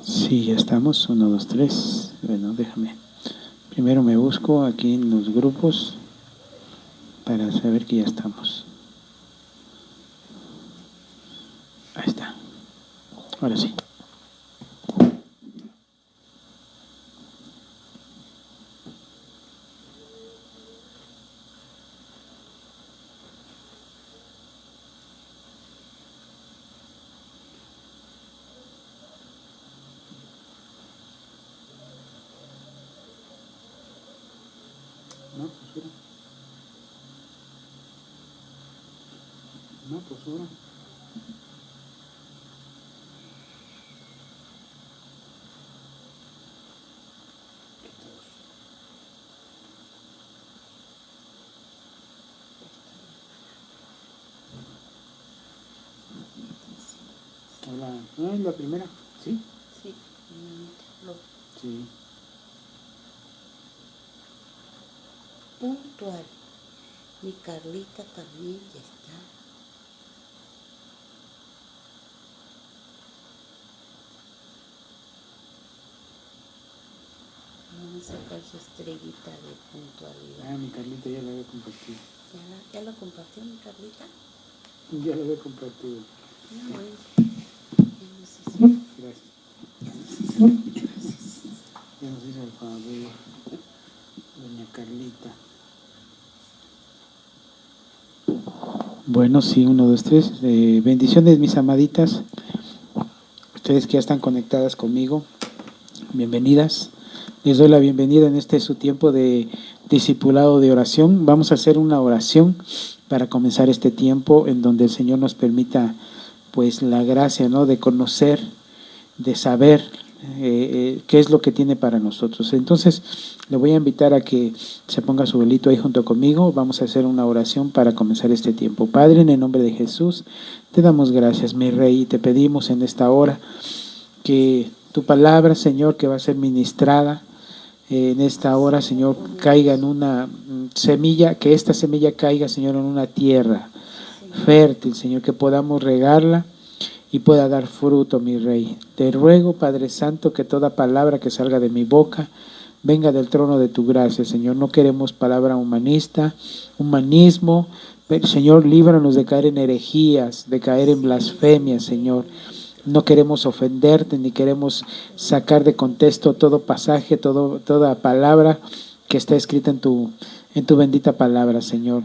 Sí, ya estamos. 1, 2, 3. Bueno, déjame. Primero me busco aquí en los grupos para saber que ya estamos. Ahí está. Ahora sí. No, postura. No, postura. Hola. ¿No es la primera? ¿Sí? Sí. Sí. Puntual. Mi Carlita también ya está. Vamos a sacar su estrellita de puntualidad. Ah, mi Carlita ya la había compartido. ¿Ya lo compartió mi Carlita? Ya la había compartido. No, bueno. Gracias. Ya nos hizo el favor, doña Carlita. Bueno, sí, 1, 2, 3. Bendiciones, mis amaditas. Ustedes que ya están conectadas conmigo, bienvenidas. Les doy la bienvenida en este su tiempo de discipulado de oración. Vamos a hacer una oración para comenzar este tiempo en donde el Señor nos permita pues la gracia, ¿no?, de conocer, de saber qué es lo que tiene para nosotros. Entonces le voy a invitar a que se ponga su velito ahí junto conmigo. Vamos a hacer una oración para comenzar este tiempo. Padre, en el nombre de Jesús, te damos gracias, mi Rey, y te pedimos en esta hora que tu palabra, Señor, que va a ser ministrada en esta hora, Señor, caiga en una semilla, que esta semilla caiga, Señor, en una tierra fértil, Señor, que podamos regarla y pueda dar fruto, mi Rey. Te ruego, Padre Santo, que toda palabra que salga de mi boca venga del trono de tu gracia, Señor. No queremos palabra humanista, humanismo, pero, Señor, líbranos de caer en herejías, de caer en blasfemias, Señor. No queremos ofenderte, ni queremos sacar de contexto todo pasaje, toda palabra que está escrita en tu bendita palabra, Señor.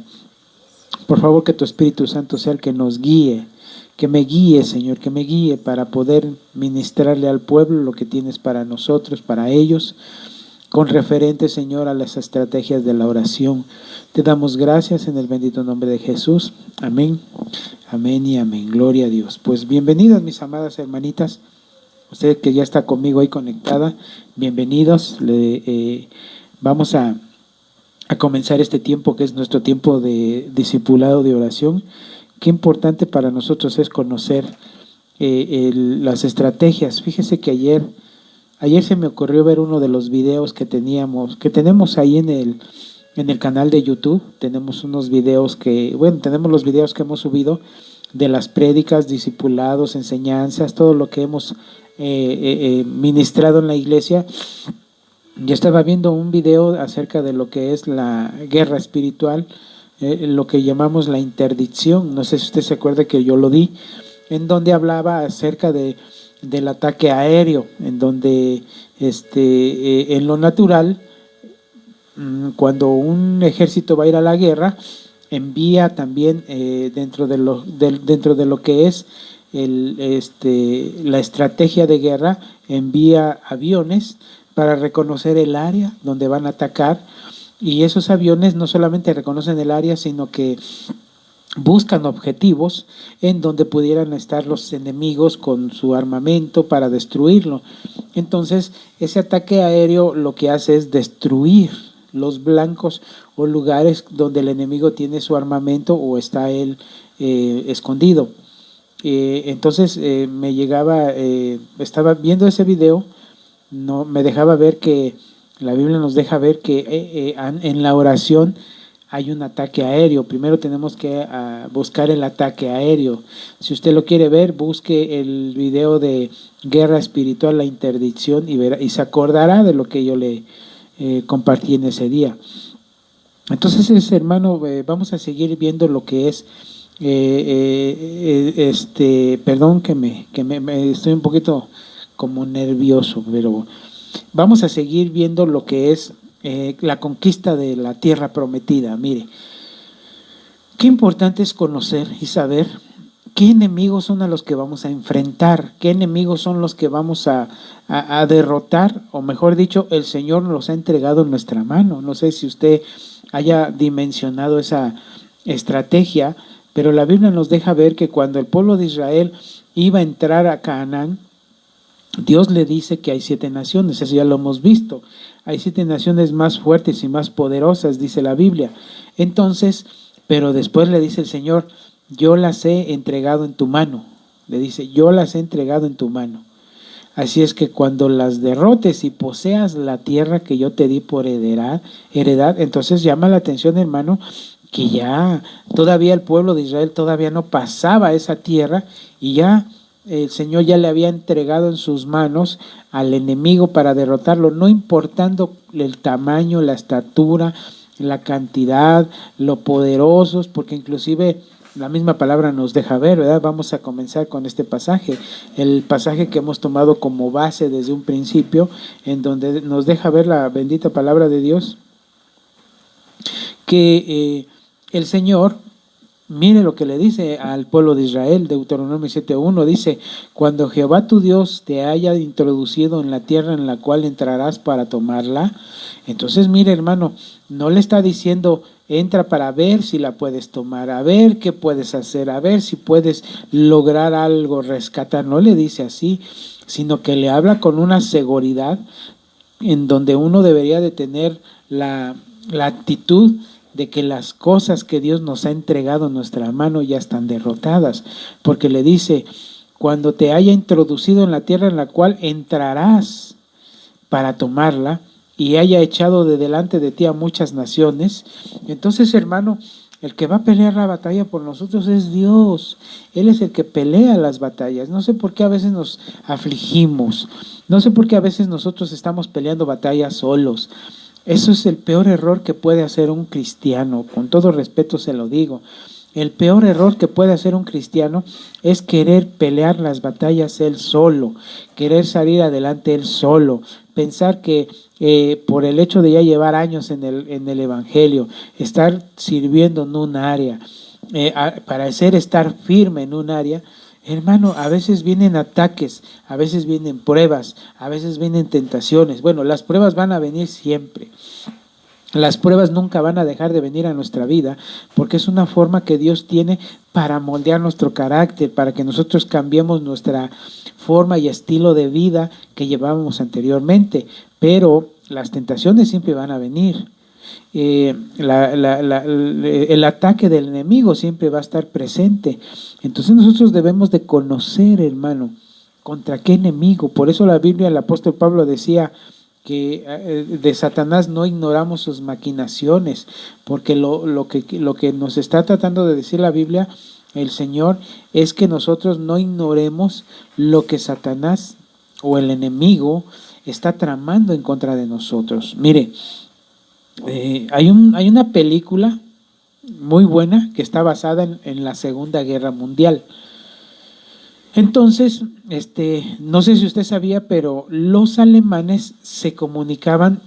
Por favor, que tu Espíritu Santo sea el que nos guíe, que me guíe, Señor, que me guíe para poder ministrarle al pueblo lo que tienes para nosotros, para ellos, con referente, Señor, a las estrategias de la oración. Te damos gracias en el bendito nombre de Jesús. Amén, amén y amén. Gloria a Dios. Pues bienvenidas, mis amadas hermanitas. Usted que ya está conmigo ahí conectada, bienvenidos. Vamos a comenzar este tiempo que es nuestro tiempo de discipulado de oración. Qué importante para nosotros es conocer las estrategias. Fíjese que ayer se me ocurrió ver uno de los videos que tenemos ahí en el canal de YouTube. Tenemos unos videos tenemos los videos que hemos subido de las prédicas, discipulados, enseñanzas, todo lo que hemos ministrado en la iglesia. Yo estaba viendo un video acerca de lo que es la guerra espiritual, lo que llamamos la interdicción. No sé si usted se acuerda que yo lo di, en donde hablaba acerca del ataque aéreo, en donde en lo natural, cuando un ejército va a ir a la guerra, envía también dentro de lo que es la estrategia de guerra, envía aviones para reconocer el área donde van a atacar, y esos aviones no solamente reconocen el área, sino que buscan objetivos en donde pudieran estar los enemigos con su armamento para destruirlo. Entonces, ese ataque aéreo lo que hace es destruir los blancos o lugares donde el enemigo tiene su armamento o está él escondido. Entonces estaba viendo ese video, no me dejaba ver que la Biblia nos deja ver que en la oración hay un ataque aéreo. Primero tenemos que buscar el ataque aéreo. Si usted lo quiere ver, busque el video de Guerra Espiritual, la interdicción, y se acordará de lo que yo le compartí en ese día. Entonces, hermano, vamos a seguir viendo lo que es, perdón que me estoy un poquito como nervioso, pero vamos a seguir viendo lo que es la conquista de la tierra prometida. Mire, qué importante es conocer y saber qué enemigos son a los que vamos a enfrentar, qué enemigos son los que vamos a derrotar, o mejor dicho, el Señor nos los ha entregado en nuestra mano. No sé si usted haya dimensionado esa estrategia, pero la Biblia nos deja ver que cuando el pueblo de Israel iba a entrar a Canaán, Dios le dice que hay 7 naciones, eso ya lo hemos visto. Hay 7 naciones más fuertes y más poderosas, dice la Biblia. Entonces, pero después le dice el Señor, yo las he entregado en tu mano. Le dice, yo las he entregado en tu mano. Así es que cuando las derrotes y poseas la tierra que yo te di por heredad, entonces llama la atención, hermano, que ya todavía el pueblo de Israel todavía no pasaba esa tierra y ya el Señor ya le había entregado en sus manos al enemigo para derrotarlo, no importando el tamaño, la estatura, la cantidad, lo poderosos, porque inclusive la misma palabra nos deja ver, ¿verdad? Vamos a comenzar con este pasaje, el pasaje que hemos tomado como base desde un principio, en donde nos deja ver la bendita palabra de Dios, que el Señor, mire lo que le dice al pueblo de Israel, Deuteronomio 7:1, dice, cuando Jehová tu Dios te haya introducido en la tierra en la cual entrarás para tomarla. Entonces, mire, hermano, no le está diciendo, entra para ver si la puedes tomar, a ver qué puedes hacer, a ver si puedes lograr algo, rescatar. No le dice así, sino que le habla con una seguridad en donde uno debería de tener la actitud de que las cosas que Dios nos ha entregado en nuestra mano ya están derrotadas, porque le dice, cuando te haya introducido en la tierra en la cual entrarás para tomarla, y haya echado de delante de ti a muchas naciones. Entonces, hermano, el que va a pelear la batalla por nosotros es Dios. Él es el que pelea las batallas. No sé por qué a veces nos afligimos, no sé por qué a veces nosotros estamos peleando batallas solos. Eso es el peor error que puede hacer un cristiano, con todo respeto se lo digo. El peor error que puede hacer un cristiano es querer pelear las batallas él solo, querer salir adelante él solo, pensar que por el hecho de ya llevar años en el Evangelio, estar sirviendo en un área, parecer estar firme en un área, hermano, a veces vienen ataques, a veces vienen pruebas, a veces vienen tentaciones. Bueno, las pruebas van a venir siempre. Las pruebas nunca van a dejar de venir a nuestra vida, porque es una forma que Dios tiene para moldear nuestro carácter, para que nosotros cambiemos nuestra forma y estilo de vida que llevábamos anteriormente. Pero las tentaciones siempre van a venir. El ataque del enemigo siempre va a estar presente. Entonces nosotros debemos de conocer, hermano, contra qué enemigo. Por eso la Biblia, el apóstol Pablo decía que de Satanás no ignoramos sus maquinaciones, porque lo que nos está tratando de decir la Biblia, el Señor, es que nosotros no ignoremos lo que Satanás o el enemigo está tramando en contra de nosotros. Mire, hay una película muy buena que está basada en la Segunda Guerra Mundial. Entonces, no sé si usted sabía, pero los alemanes se comunicaban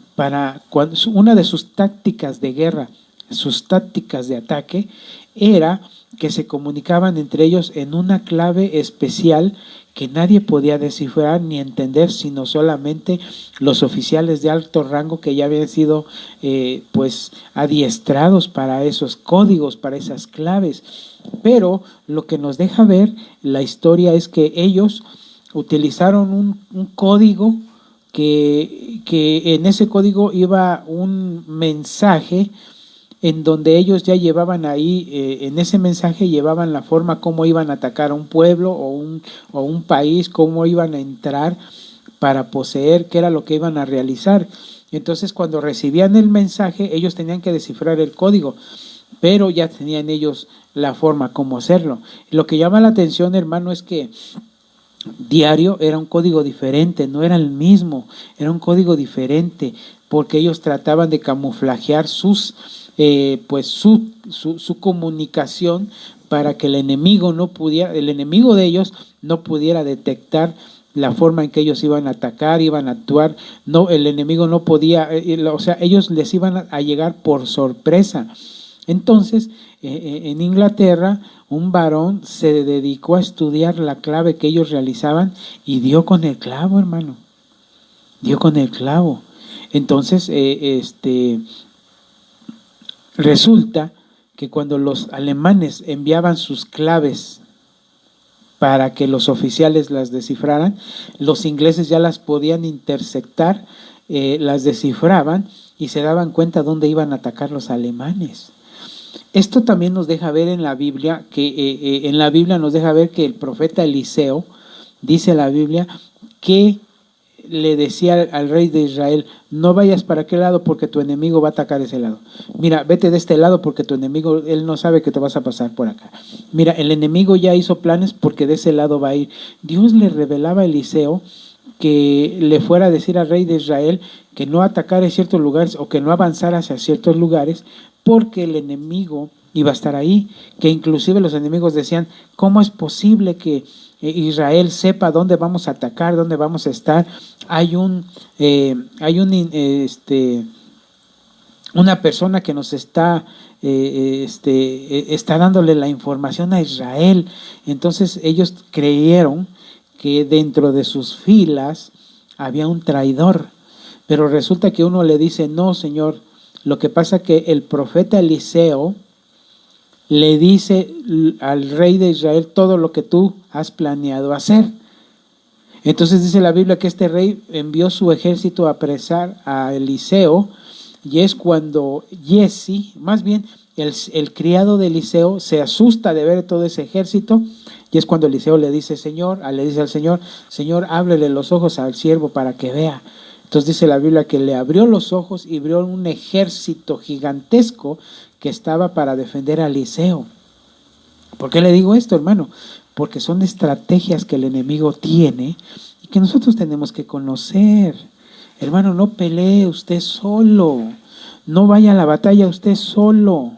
una de sus tácticas de guerra, sus tácticas de ataque, era que se comunicaban entre ellos en una clave especial que nadie podía descifrar ni entender, sino solamente los oficiales de alto rango que ya habían sido pues adiestrados para esos códigos, para esas claves. Pero lo que nos deja ver la historia es que ellos utilizaron un código que en ese código iba un mensaje en donde ellos ya llevaban ahí, en ese mensaje llevaban la forma como iban a atacar a un pueblo o un país, cómo iban a entrar para poseer, qué era lo que iban a realizar. Entonces, cuando recibían el mensaje, ellos tenían que descifrar el código, pero ya tenían ellos la forma como hacerlo. Lo que llama la atención, hermano, es que diario era un código diferente, no era el mismo, era un código diferente, porque ellos trataban de camuflajear su comunicación para que el enemigo de ellos no pudiera detectar la forma en que ellos iban a atacar, iban a actuar. No, el enemigo no podía, ellos les iban a llegar por sorpresa. Entonces, en Inglaterra, un varón se dedicó a estudiar la clave que ellos realizaban y dio con el clavo, hermano. Dio con el clavo. Entonces, resulta que cuando los alemanes enviaban sus claves para que los oficiales las descifraran, los ingleses ya las podían interceptar, las descifraban y se daban cuenta dónde iban a atacar los alemanes. Esto también nos deja ver en la Biblia, que en la Biblia nos deja ver que el profeta Eliseo, dice la Biblia, que le decía al rey de Israel: no vayas para aquel lado porque tu enemigo va a atacar ese lado. Mira, vete de este lado porque tu enemigo, él no sabe que te vas a pasar por acá. Mira, el enemigo ya hizo planes porque de ese lado va a ir. Dios le revelaba a Eliseo que le fuera a decir al rey de Israel que no atacara ciertos lugares o que no avanzara hacia ciertos lugares porque el enemigo iba a estar ahí, que inclusive los enemigos decían: ¿cómo es posible que Israel sepa dónde vamos a atacar, dónde vamos a estar? Hay una persona que nos está dándole la información a Israel. Entonces ellos creyeron que dentro de sus filas había un traidor, pero resulta que uno le dice: no, Señor, lo que pasa que el profeta Eliseo le dice al rey de Israel todo lo que tú has planeado hacer. Entonces dice la Biblia que este rey envió su ejército a apresar a Eliseo, y es cuando Giezi, más bien el criado de Eliseo, se asusta de ver todo ese ejército, y es cuando Eliseo le dice al Señor: Señor, ábrele los ojos al siervo para que vea. Entonces dice la Biblia que le abrió los ojos y vio un ejército gigantesco que estaba para defender a Eliseo. ¿Por qué le digo esto, hermano? Porque son estrategias que el enemigo tiene y que nosotros tenemos que conocer. Hermano, no pelee usted solo, no vaya a la batalla usted solo,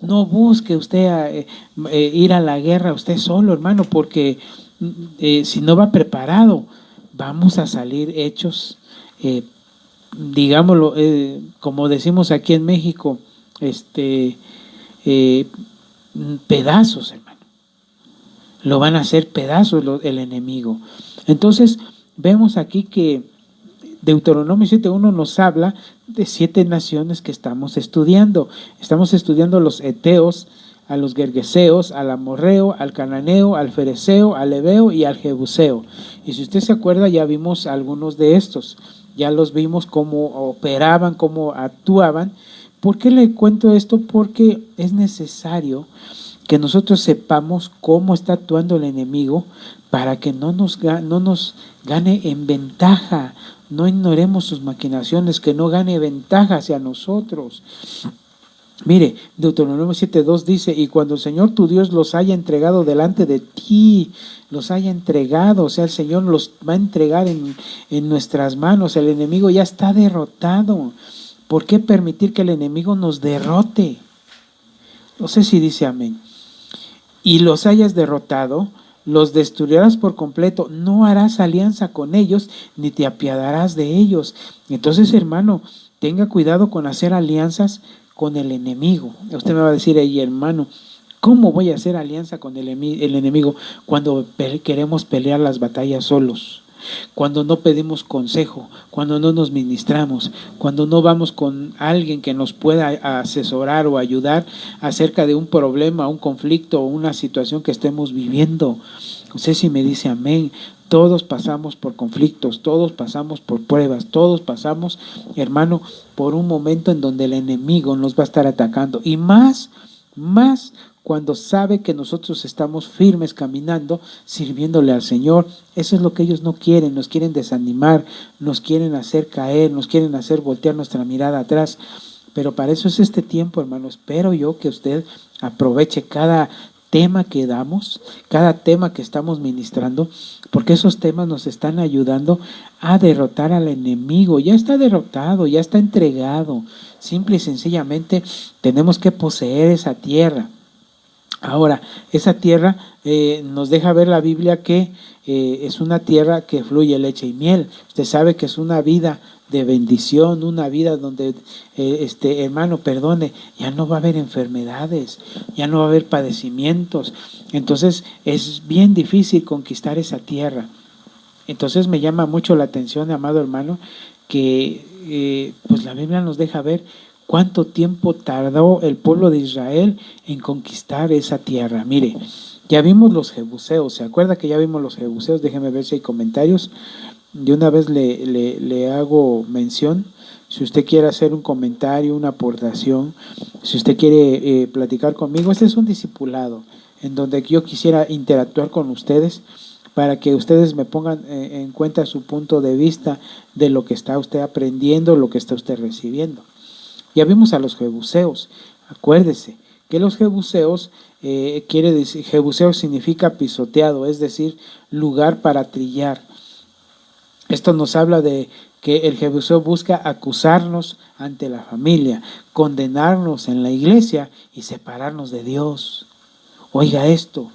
no busque usted ir a la guerra usted solo, hermano, porque si no va preparado, vamos a salir hechos, digámoslo, como decimos aquí en México, pedazos, hermano. Lo van a hacer pedazos el enemigo. Entonces, vemos aquí que Deuteronomio 7:1 nos habla de 7 naciones que estamos estudiando. Estamos estudiando a los heteos, a los gergeseos, al amorreo, al cananeo, al fereceo, al heveo y al jebuseo. Y si usted se acuerda, ya vimos algunos de estos. Ya los vimos cómo operaban, cómo actuaban. ¿Por qué le cuento esto? Porque es necesario que nosotros sepamos cómo está actuando el enemigo para que no nos gane en ventaja. No ignoremos sus maquinaciones, que no gane ventaja hacia nosotros. Mire, Deuteronomio 7:2 dice: y cuando el Señor tu Dios los haya entregado delante de ti, los haya entregado, o sea, el Señor los va a entregar en nuestras manos. El enemigo ya está derrotado. ¿Por qué permitir que el enemigo nos derrote? No sé si dice amén. Y los hayas derrotado, los destruirás por completo, no harás alianza con ellos, ni te apiadarás de ellos. Entonces, hermano, tenga cuidado con hacer alianzas con el enemigo. Usted me va a decir: ahí, hermano, ¿cómo voy a hacer alianza con el enemigo cuando queremos pelear las batallas solos? Cuando no pedimos consejo, cuando no nos ministramos, cuando no vamos con alguien que nos pueda asesorar o ayudar acerca de un problema, un conflicto o una situación que estemos viviendo. No sé si me dice amén. Todos pasamos por conflictos, todos pasamos por pruebas, todos pasamos, hermano, por un momento en donde el enemigo nos va a estar atacando. Y más cuando sabe que nosotros estamos firmes caminando, sirviéndole al Señor. Eso es lo que ellos no quieren, nos quieren desanimar, nos quieren hacer caer, nos quieren hacer voltear nuestra mirada atrás. Pero para eso es este tiempo, hermano. Espero yo que usted aproveche cada tema que damos, cada tema que estamos ministrando, porque esos temas nos están ayudando a derrotar al enemigo. Ya está derrotado, ya está entregado. Simple y sencillamente tenemos que poseer esa tierra. Ahora, esa tierra nos deja ver la Biblia que es una tierra que fluye leche y miel. Usted sabe que es una vida de bendición, una vida donde, hermano, perdone, ya no va a haber enfermedades, ya no va a haber padecimientos. Entonces es bien difícil conquistar esa tierra. Entonces me llama mucho la atención, amado hermano, que pues la Biblia nos deja ver cuánto tiempo tardó el pueblo de Israel en conquistar esa tierra. Mire, ya vimos los jebuseos, ¿se acuerda que ya vimos los jebuseos? Déjeme ver si hay comentarios. De una vez le hago mención. Si usted quiere hacer un comentario, una aportación, si usted quiere platicar conmigo, este es un discipulado en donde yo quisiera interactuar con ustedes para que ustedes me pongan en cuenta su punto de vista de lo que está usted aprendiendo, lo que está usted recibiendo. Ya vimos a los jebuseos. Acuérdese que los jebuseos, quiere decir, jebuseo significa pisoteado, es decir, lugar para trillar. Esto nos habla de que el jebuseo busca acusarnos ante la familia, condenarnos en la iglesia y separarnos de Dios. Oiga esto,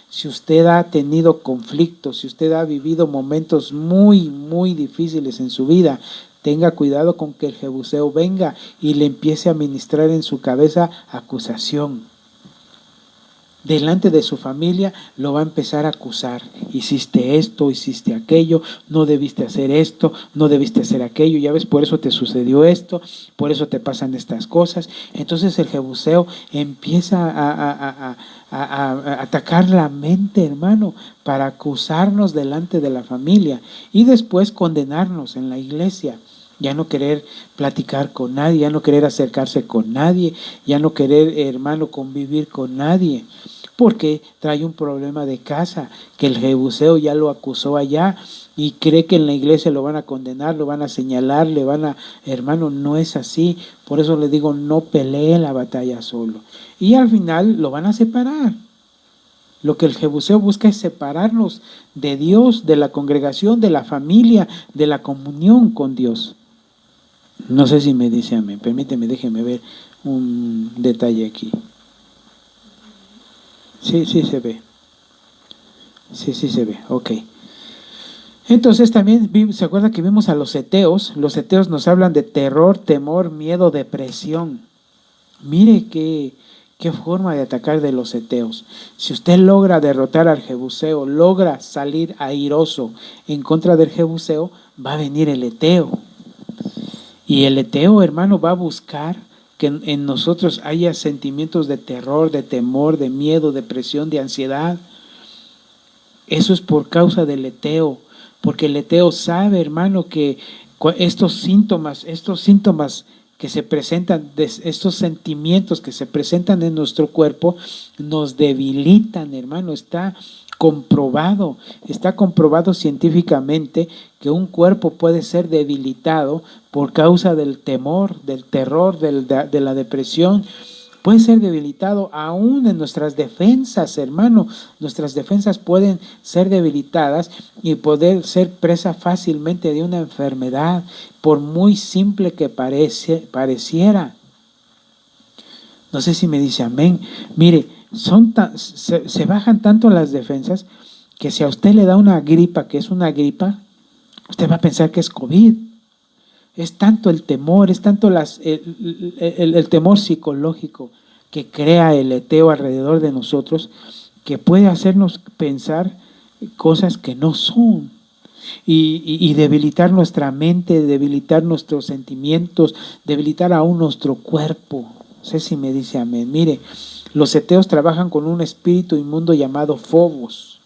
si usted ha tenido conflictos, si usted ha vivido momentos muy, muy difíciles en su vida, tenga cuidado con que el jebuseo venga y le empiece a ministrar en su cabeza acusación. Delante de su familia lo va a empezar a acusar. Hiciste esto, hiciste aquello, no debiste hacer esto, no debiste hacer aquello, ya ves, por eso te sucedió esto, por eso te pasan estas cosas. Entonces el jebuseo empieza a atacar la mente, hermano, para acusarnos delante de la familia y después condenarnos en la iglesia. Ya no querer platicar con nadie, ya no querer acercarse con nadie, ya no querer, hermano, convivir con nadie, porque trae un problema de casa, que el jebuseo ya lo acusó allá y cree que en la iglesia lo van a condenar, lo van a señalar, le van a, hermano, no es así. Por eso le digo, no pelee la batalla solo. Y al final lo van a separar. Lo que el jebuseo busca es separarnos de Dios, de la congregación, de la familia, de la comunión con Dios. No sé si me dice amén. Permíteme, déjeme ver un detalle aquí. Sí se ve. Sí se ve. Ok. Entonces también, ¿se acuerda que vimos a los heteos? Los heteos nos hablan de terror, temor, miedo, depresión. Mire qué forma de atacar de los heteos. Si usted logra derrotar al jebuseo, logra salir airoso en contra del jebuseo, va a venir el heteo. Y el heteo, hermano, va a buscar que en nosotros haya sentimientos de terror, de temor, de miedo, depresión, de ansiedad. Eso es por causa del heteo, porque el heteo sabe, hermano, que estos síntomas que se presentan, estos sentimientos que se presentan en nuestro cuerpo, nos debilitan, hermano. Está comprobado científicamente que un cuerpo puede ser debilitado por causa del temor, del terror, de la depresión. Puede ser debilitado aún en nuestras defensas, hermano. Nuestras defensas pueden ser debilitadas y poder ser presa fácilmente de una enfermedad, por muy simple que pareciera. No sé si me dice amén. Mire, se bajan tanto las defensas que si a usted le da una gripa, que es una gripa, usted va a pensar que es COVID. Es tanto el temor, es tanto el temor psicológico que crea el heteo alrededor de nosotros, que puede hacernos pensar cosas que no son y debilitar nuestra mente, debilitar nuestros sentimientos, debilitar aún nuestro cuerpo. No sé si me dice amén. Mire, los heteos trabajan con un espíritu inmundo llamado Fobos.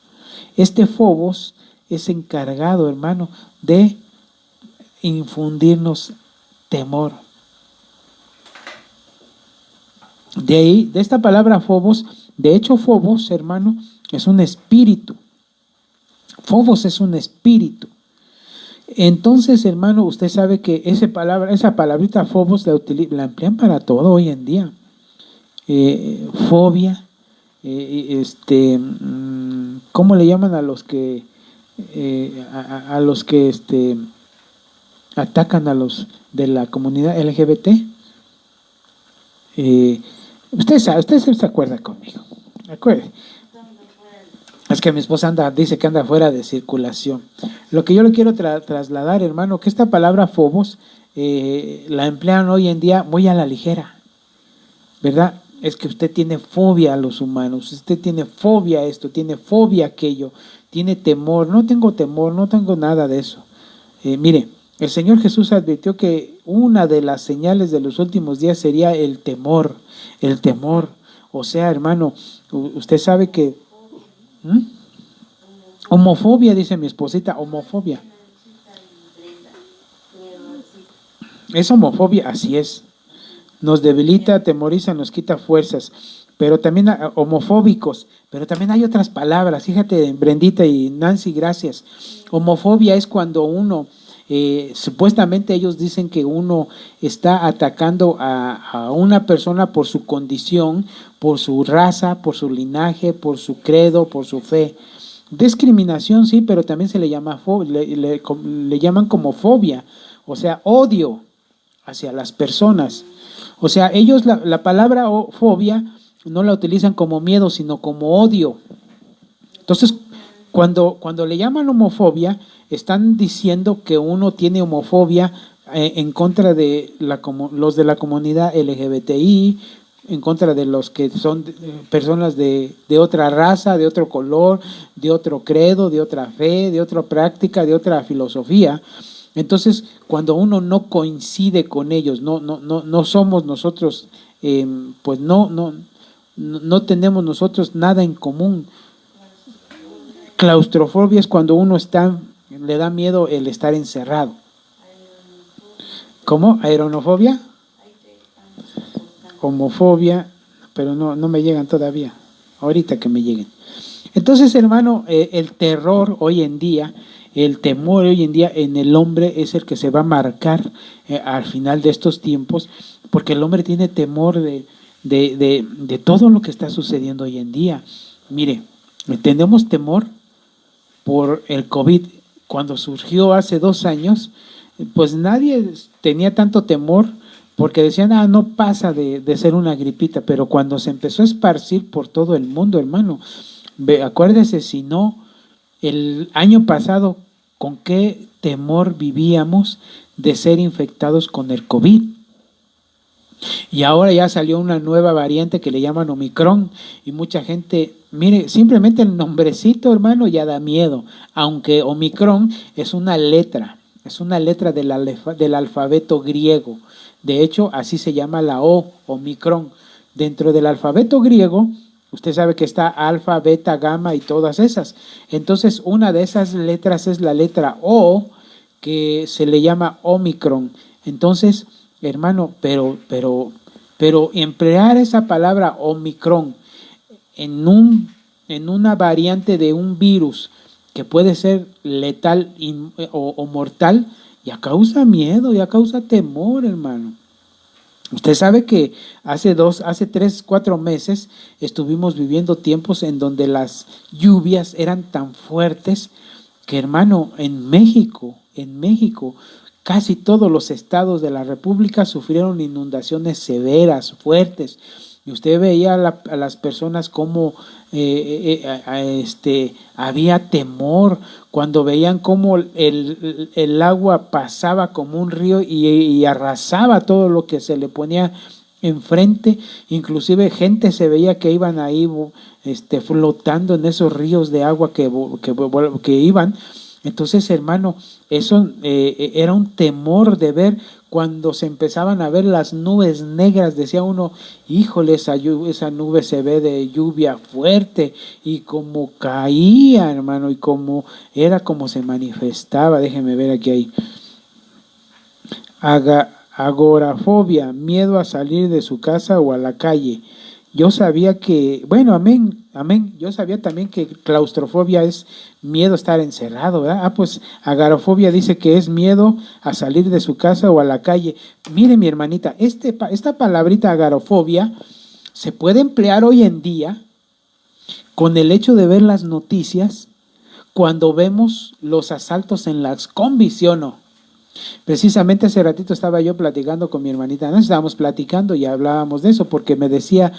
Este Fobos es encargado, hermano, de infundirnos temor. De ahí, de esta palabra Fobos, De hecho, Fobos, hermano, es un espíritu. Fobos es un espíritu. Entonces, hermano, usted sabe que esa palabrita Fobos la emplean para todo hoy en día. Fobia, ¿cómo le llaman a los que a los que atacan a los de la comunidad LGBT? Usted se acuerda conmigo. Acuerde. Es que mi esposa dice que anda fuera de circulación. Lo que yo le quiero trasladar, hermano, que esta palabra Fobos la emplean hoy en día muy a la ligera, ¿verdad? Es que usted tiene fobia a los humanos, usted tiene fobia a esto, tiene fobia a aquello, tiene temor. No tengo temor, no tengo nada de eso. Mire, el Señor Jesús advirtió que una de las señales de los últimos días sería el temor, el temor. O sea, hermano, usted sabe que homofobia, dice mi esposita, homofobia. Es homofobia, así es. Nos debilita, atemoriza, nos quita fuerzas. Pero también homofóbicos, pero también hay otras palabras. Fíjate, Brendita y Nancy, gracias. Homofobia es cuando uno, supuestamente ellos dicen que uno está atacando a una persona por su condición, por su raza, por su linaje, por su credo, por su fe. Discriminación sí, pero también se le llama le llaman como fobia, o sea, odio hacia las personas. O sea, ellos la palabra fobia no la utilizan como miedo, sino como odio. Entonces, cuando le llaman homofobia, están diciendo que uno tiene homofobia en contra de los de la comunidad LGBTI, en contra de los que son personas de otra raza, de otro color, de otro credo, de otra fe, de otra práctica, de otra filosofía. Entonces, cuando uno no coincide con ellos, no somos nosotros, pues no tenemos nosotros nada en común. Claustrofobia es cuando uno le da miedo el estar encerrado. ¿Cómo? ¿Aeronofobia? Homofobia, pero no me llegan todavía. Ahorita que me lleguen. Entonces, hermano, el terror hoy en día, el temor hoy en día en el hombre es el que se va a marcar al final de estos tiempos, porque el hombre tiene temor de todo lo que está sucediendo hoy en día. Mire, tenemos temor por el COVID. Cuando surgió hace 2 años, pues nadie tenía tanto temor porque decían, no pasa de ser una gripita, pero cuando se empezó a esparcir por todo el mundo, hermano, acuérdese, si no, el año pasado, con qué temor vivíamos de ser infectados con el COVID. Y ahora ya salió una nueva variante que le llaman Omicron, y mucha gente, mire, simplemente el nombrecito, hermano, ya da miedo, aunque Omicron es una letra del alfabeto griego. De hecho, así se llama la O, Omicron. Dentro del alfabeto griego, usted sabe que está alfa, beta, gamma y todas esas. Entonces, una de esas letras es la letra O, que se le llama Omicron. Entonces, hermano, pero emplear esa palabra Omicron en una variante de un virus que puede ser letal o mortal, ya causa miedo, ya causa temor, hermano. Usted sabe que hace 3, 4 meses estuvimos viviendo tiempos en donde las lluvias eran tan fuertes que, hermano, en México, casi todos los estados de la República sufrieron inundaciones severas, fuertes. Y usted veía a las personas como había temor cuando veían cómo el agua pasaba como un río y arrasaba todo lo que se le ponía enfrente. Inclusive gente se veía que iban ahí flotando en esos ríos de agua que iban. Entonces, hermano, eso era un temor de ver. Cuando se empezaban a ver las nubes negras, decía uno, híjole, esa nube se ve de lluvia fuerte, y como caía, hermano, y como se manifestaba. Déjeme ver aquí ahí. Agorafobia, miedo a salir de su casa o a la calle. yo sabía que, bueno, amén, amén, yo sabía también que claustrofobia es miedo a estar encerrado, ¿verdad? Pues agorafobia dice que es miedo a salir de su casa o a la calle. Mire, mi hermanita, esta palabrita agorafobia se puede emplear hoy en día con el hecho de ver las noticias cuando vemos los asaltos en las combis, ¿sí o no? Precisamente hace ratito estaba yo platicando con mi hermanita, ¿no? Estábamos platicando y hablábamos de eso, porque me decía,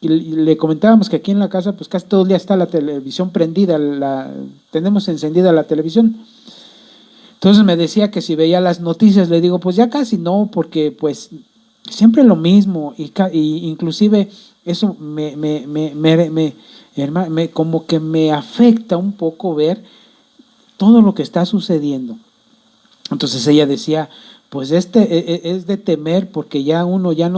y le comentábamos que aquí en la casa pues casi todo el día está la televisión prendida, tenemos encendida la televisión. Entonces me decía que si veía las noticias, le digo, pues ya casi no, porque pues siempre lo mismo, y inclusive eso como que me afecta un poco ver todo lo que está sucediendo. Entonces ella decía, pues es de temer, porque ya uno ya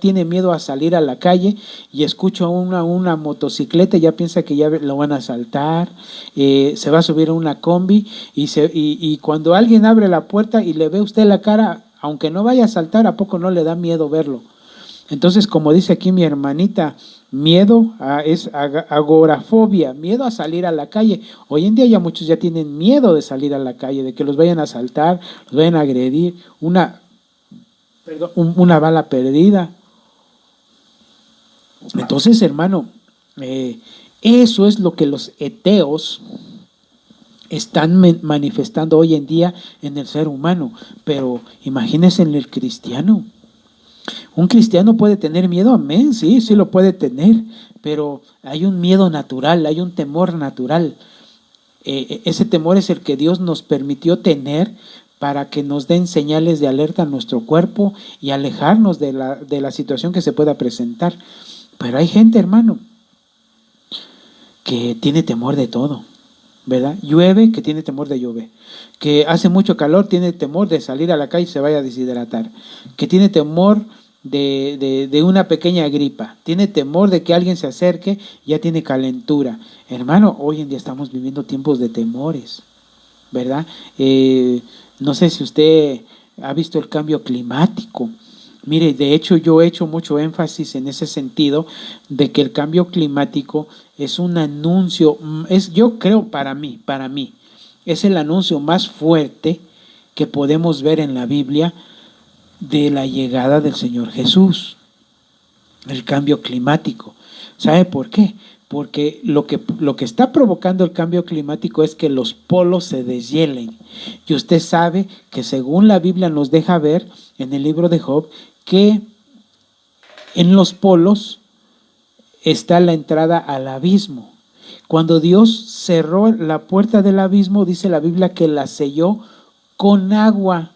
tiene miedo a salir a la calle y escucha una motocicleta y ya piensa que ya lo van a asaltar, se va a subir a una combi y cuando alguien abre la puerta y le ve usted la cara, aunque no vaya a asaltar, ¿a poco no le da miedo verlo? Entonces, como dice aquí mi hermanita, miedo es agorafobia, miedo a salir a la calle. Hoy en día ya muchos ya tienen miedo de salir a la calle, de que los vayan a asaltar, los vayan a agredir, una bala perdida. Entonces, hermano, eso es lo que los ateos están manifestando hoy en día en el ser humano. Pero imagínense en el cristiano. Un cristiano puede tener miedo, amén, sí lo puede tener, pero hay un miedo natural, hay un temor natural. Ese temor es el que Dios nos permitió tener para que nos den señales de alerta a nuestro cuerpo y alejarnos de la situación que se pueda presentar. Pero hay gente, hermano, que tiene temor de todo, ¿verdad? Llueve, que tiene temor de llover. Que hace mucho calor, tiene temor de salir a la calle y se vaya a deshidratar. Que tiene temor de una pequeña gripa. Tiene temor de que alguien se acerque, ya tiene calentura. Hermano, hoy en día estamos viviendo tiempos de temores, ¿verdad? No sé si usted ha visto el cambio climático. Mire, de hecho yo he hecho mucho énfasis en ese sentido de que el cambio climático es un anuncio, yo creo para mí, es el anuncio más fuerte que podemos ver en la Biblia de la llegada del Señor Jesús, el cambio climático. ¿Sabe por qué? Porque lo que está provocando el cambio climático es que los polos se deshielen. Y usted sabe que según la Biblia nos deja ver en el libro de Job, que en los polos está la entrada al abismo. Cuando Dios cerró la puerta del abismo, dice la Biblia que la selló con agua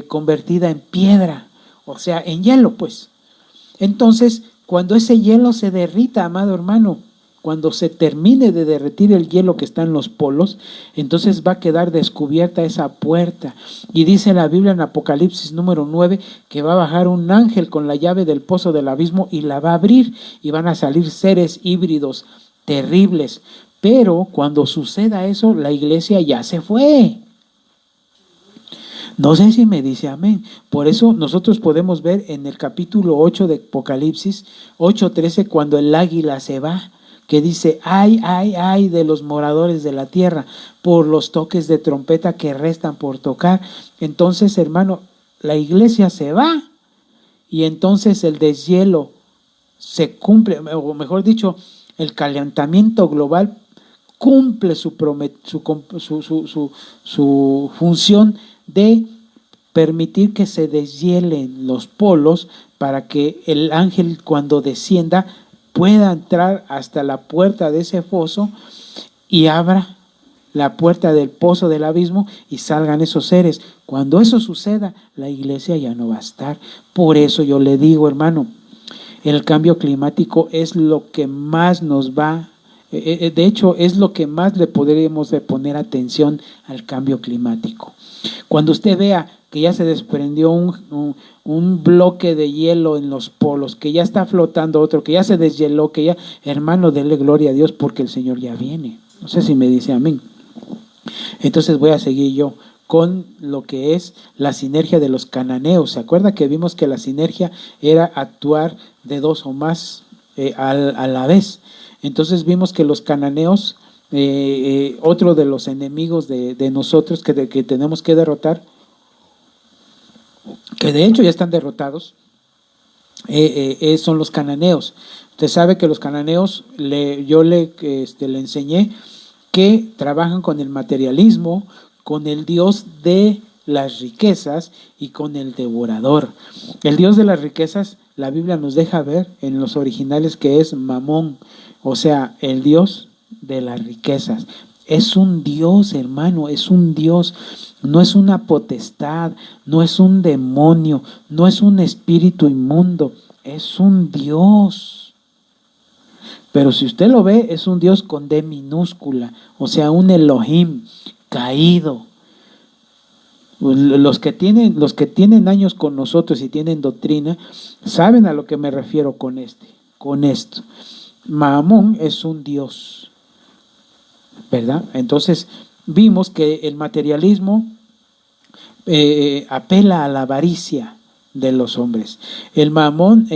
convertida en piedra, o sea, en hielo, pues. Entonces, cuando ese hielo se derrita, amado hermano, cuando se termine de derretir el hielo que está en los polos, entonces va a quedar descubierta esa puerta. Y dice la Biblia en Apocalipsis número 9 que va a bajar un ángel con la llave del pozo del abismo y la va a abrir y van a salir seres híbridos terribles. Pero cuando suceda eso, la iglesia ya se fue. No sé si me dice amén. Por eso nosotros podemos ver en el capítulo 8 de Apocalipsis, 8:13, cuando el águila se va, que dice, ay de los moradores de la tierra, por los toques de trompeta que restan por tocar. Entonces, hermano, la iglesia se va y entonces el deshielo se cumple, o mejor dicho, el calentamiento global cumple su función de permitir que se deshielen los polos para que el ángel cuando descienda pueda entrar hasta la puerta de ese foso y abra la puerta del pozo del abismo y salgan esos seres. Cuando eso suceda, la iglesia ya no va a estar. Por eso yo le digo, hermano, el cambio climático es lo que más nos va, de hecho es lo que más le podríamos de poner atención al cambio climático. Cuando usted vea que ya se desprendió un bloque de hielo en los polos, que ya está flotando otro, que ya se deshieló, que ya, hermano, dele gloria a Dios porque el Señor ya viene. No sé si me dice amén. Entonces voy a seguir yo con lo que es la sinergia de los cananeos. ¿Se acuerda que vimos que la sinergia era actuar de dos o más a la vez? Entonces vimos que los cananeos, otro de los enemigos de nosotros que tenemos que derrotar, que de hecho ya están derrotados, son los cananeos. Usted sabe que los cananeos, yo le enseñé que trabajan con el materialismo, con el Dios de las riquezas y con el devorador. El Dios de las riquezas, la Biblia nos deja ver en los originales que es Mamón, o sea, el Dios de las riquezas. Es un Dios, hermano, es un Dios, no es una potestad, no es un demonio, no es un espíritu inmundo, es un Dios. Pero si usted lo ve, es un Dios con D minúscula, o sea, un caído. Los que tienen años con nosotros y tienen doctrina, saben a lo que me refiero con esto. Mamón es un Dios, ¿verdad? Entonces vimos que el materialismo apela a la avaricia de los hombres. El mamón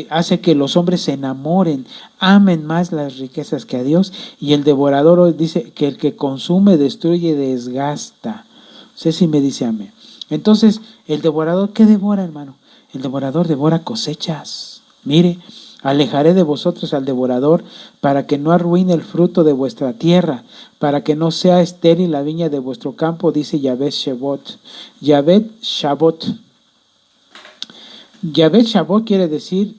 hace que los hombres se enamoren, amen más las riquezas que a Dios, y el devorador dice que el que consume, destruye, desgasta. No sé si me dice amén. Entonces, el devorador, ¿qué devora, hermano? El devorador devora cosechas. Mire, alejaré de vosotros al devorador, para que no arruine el fruto de vuestra tierra, para que no sea estéril la viña de vuestro campo, dice Yahvé Shabbat. Yahvé Shabbat. Yahvé Shabbat quiere decir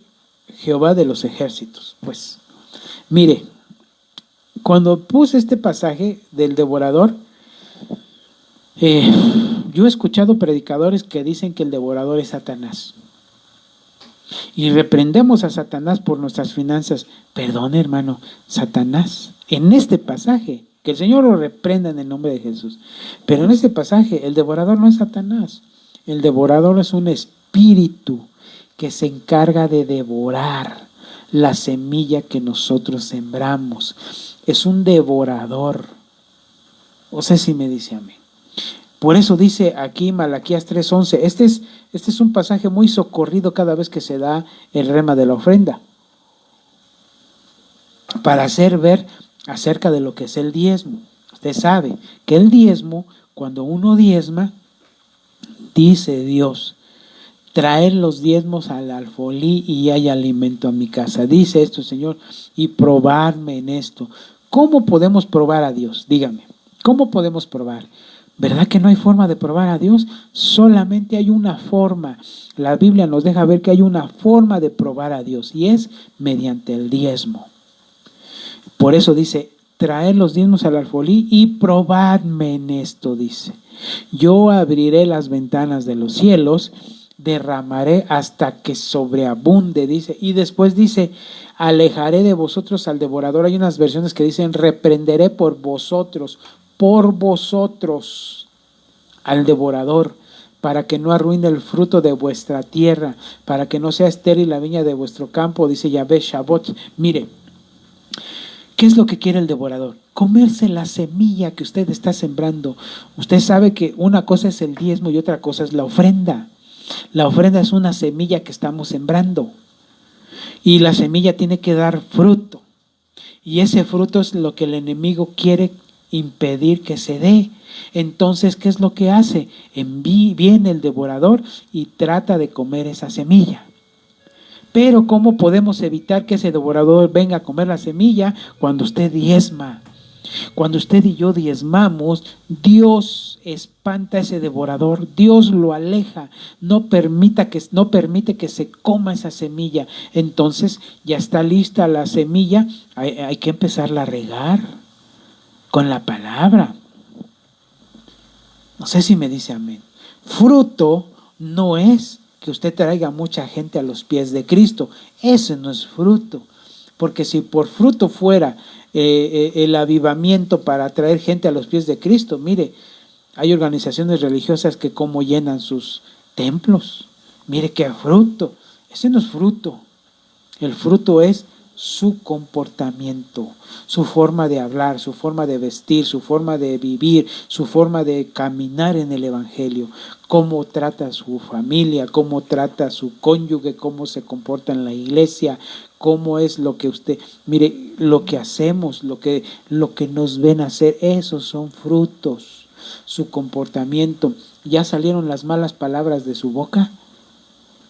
Jehová de los ejércitos. Pues, mire, cuando puse este pasaje del devorador, yo he escuchado predicadores que dicen que el devorador es Satanás. Y reprendemos a Satanás por nuestras finanzas. Perdón, hermano, Satanás, en este pasaje, que el Señor lo reprenda en el nombre de Jesús, pero en este pasaje el devorador no es Satanás. El devorador es un espíritu que se encarga de devorar la semilla que nosotros sembramos. Es un devorador. O sea, si me dice amén. Por eso dice aquí Malaquías 3:11, este es un pasaje muy socorrido cada vez que se da el rema de la ofrenda, para hacer ver acerca de lo que es el diezmo. Usted sabe que el diezmo, cuando uno diezma, dice Dios, traer los diezmos al alfolí y hay alimento a mi casa. Dice esto, Señor, y probarme en esto. ¿Cómo podemos probar a Dios? Dígame, ¿cómo podemos probar? ¿Verdad que no hay forma de probar a Dios? Solamente hay una forma. La Biblia nos deja ver que hay una forma de probar a Dios y es mediante el diezmo. Por eso dice, traer los diezmos al alfolí y probadme en esto, dice. Yo abriré las ventanas de los cielos, derramaré hasta que sobreabunde, dice. Y después dice, alejaré de vosotros al devorador. Hay unas versiones que dicen, reprenderé por vosotros al devorador, para que no arruine el fruto de vuestra tierra, para que no sea estéril la viña de vuestro campo, dice Yahvé Shabbat. Mire, ¿qué es lo que quiere el devorador? Comerse la semilla que usted está sembrando. Usted sabe que una cosa es el diezmo y otra cosa es la ofrenda. La ofrenda es una semilla que estamos sembrando y la semilla tiene que dar fruto, y ese fruto es lo que el enemigo quiere impedir que se dé. Entonces, ¿qué es lo que hace? Viene el devorador y trata de comer esa semilla. Pero ¿cómo podemos evitar que ese devorador venga a comer la semilla? Cuando usted diezma. Cuando usted y yo diezmamos, Dios espanta a ese devorador, Dios lo aleja, no permite que se coma esa semilla. Entonces ya está lista la semilla, hay que empezarla a regar con la palabra. No sé si me dice amén. Fruto no es que usted traiga mucha gente a los pies de Cristo. Ese no es fruto. Porque si por fruto fuera el avivamiento para traer gente a los pies de Cristo, mire, hay organizaciones religiosas que como llenan sus templos. Mire qué fruto. Ese no es fruto. El fruto es su comportamiento, su forma de hablar, su forma de vestir, su forma de vivir, su forma de caminar en el Evangelio, cómo trata a su familia, cómo trata a su cónyuge, cómo se comporta en la iglesia, cómo es lo que usted, mire, lo que hacemos, lo que nos ven hacer, esos son frutos, su comportamiento. ¿Ya salieron las malas palabras de su boca?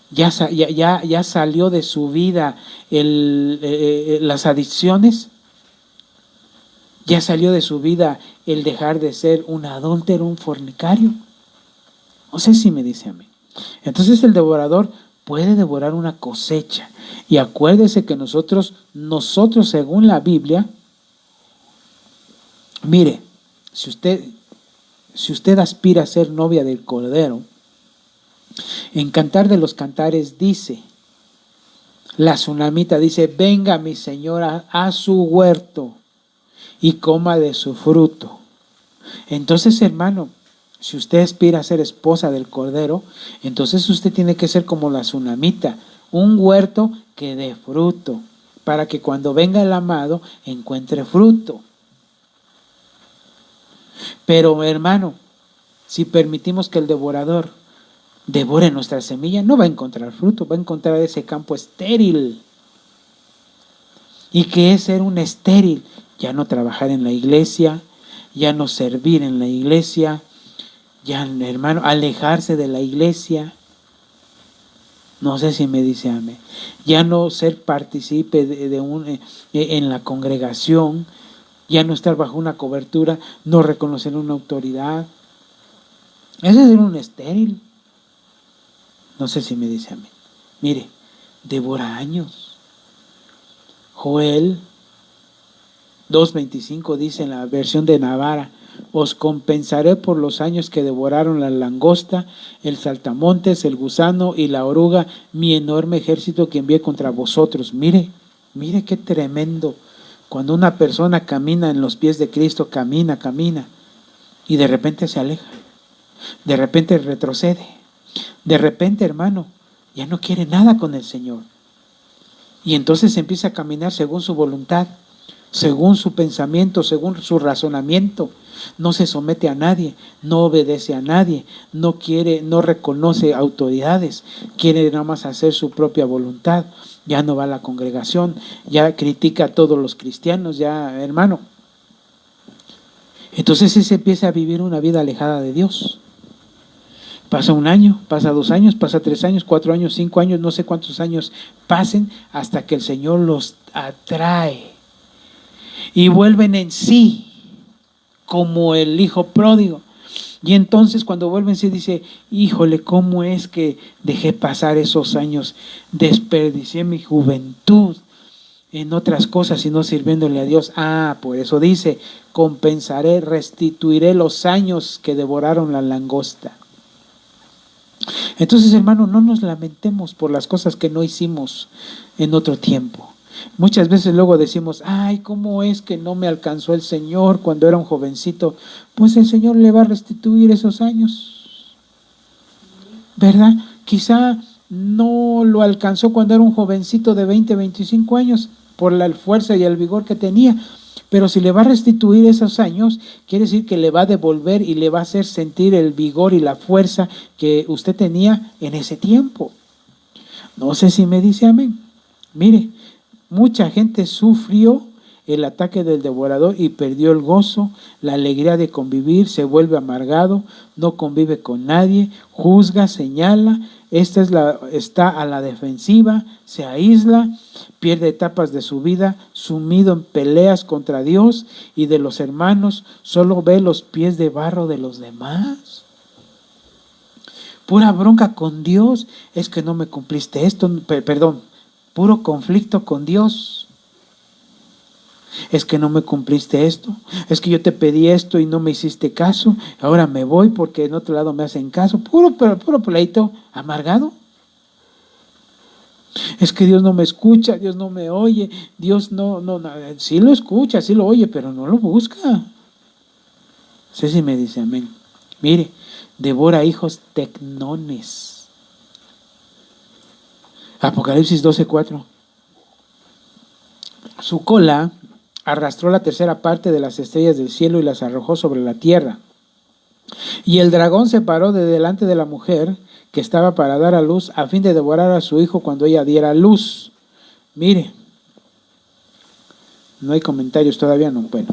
¿Ya salió de su vida las adicciones? ¿Ya salió de su vida el dejar de ser un adúltero, un fornicario? No sé si me dice a mí. Entonces el devorador puede devorar una cosecha. Y acuérdese que nosotros según la Biblia, mire, si usted aspira a ser novia del Cordero, en Cantar de los Cantares dice, la tsunamita dice, venga mi señora a su huerto y coma de su fruto. Entonces, hermano, si usted aspira a ser esposa del Cordero, entonces usted tiene que ser como la tsunamita, un huerto que dé fruto, para que cuando venga el amado encuentre fruto. Pero, hermano, si permitimos que el devorador devore nuestra semilla, no va a encontrar fruto, va a encontrar ese campo estéril. ¿Y qué es ser un estéril? Ya no trabajar en la iglesia, ya no servir en la iglesia, ya, hermano, alejarse de la iglesia. No sé si me dice amén. Ya no ser partícipe en la congregación, ya no estar bajo una cobertura, no reconocer una autoridad. Ese es ser un estéril. No sé si me dice amén. Mire, devora años. Joel 2:25 dice en la versión de Navarra, os compensaré por los años que devoraron la langosta, el saltamontes, el gusano y la oruga, mi enorme ejército que envié contra vosotros. Mire qué tremendo. Cuando una persona camina en los pies de Cristo, camina, y de repente se aleja, de repente retrocede. De repente, hermano, ya no quiere nada con el Señor. Y entonces empieza a caminar según su voluntad, según su pensamiento, según su razonamiento. No se somete a nadie, no obedece a nadie, no reconoce autoridades, quiere nada más hacer su propia voluntad. Ya no va a la congregación, ya critica a todos los cristianos, ya, hermano. Entonces se empieza a vivir una vida alejada de Dios. Pasa 1 año, pasa 2 años, pasa 3 años, 4 años, 5 años, no sé cuántos años pasen hasta que el Señor los atrae y vuelven en sí como el hijo pródigo. Y entonces cuando vuelven sí dice, híjole, ¿cómo es que dejé pasar esos años? Desperdicié mi juventud en otras cosas y no sirviéndole a Dios. Por eso dice, compensaré, restituiré los años que devoraron la langosta. Entonces, hermano, no nos lamentemos por las cosas que no hicimos en otro tiempo. Muchas veces luego decimos, ¿cómo es que no me alcanzó el Señor cuando era un jovencito? Pues el Señor le va a restituir esos años, ¿verdad? Quizá no lo alcanzó cuando era un jovencito de 20, 25 años por la fuerza y el vigor que tenía. Pero si le va a restituir esos años, quiere decir que le va a devolver y le va a hacer sentir el vigor y la fuerza que usted tenía en ese tiempo. No sé si me dice amén. Mire, mucha gente sufrió el ataque del devorador y perdió el gozo, la alegría de convivir, se vuelve amargado, no convive con nadie, juzga, señala, está a la defensiva, se aísla, pierde etapas de su vida, sumido en peleas contra Dios y de los hermanos, solo ve los pies de barro de los demás. Pura bronca con Dios, es que no me cumpliste esto, puro conflicto con Dios. Es que no me cumpliste esto, es que yo te pedí esto y no me hiciste caso, ahora me voy porque en otro lado me hacen caso, puro pleito amargado. Es que Dios no me escucha, Dios no me oye, Dios no, sí lo escucha, sí lo oye, pero no lo busca. No sé si me dice amén. Mire, devora hijos tecnones. Apocalipsis 12:4. Su cola arrastró la tercera parte de las estrellas del cielo y las arrojó sobre la tierra. Y el dragón se paró de delante de la mujer que estaba para dar a luz, a fin de devorar a su hijo cuando ella diera luz. Mire, no hay comentarios todavía, no. Bueno,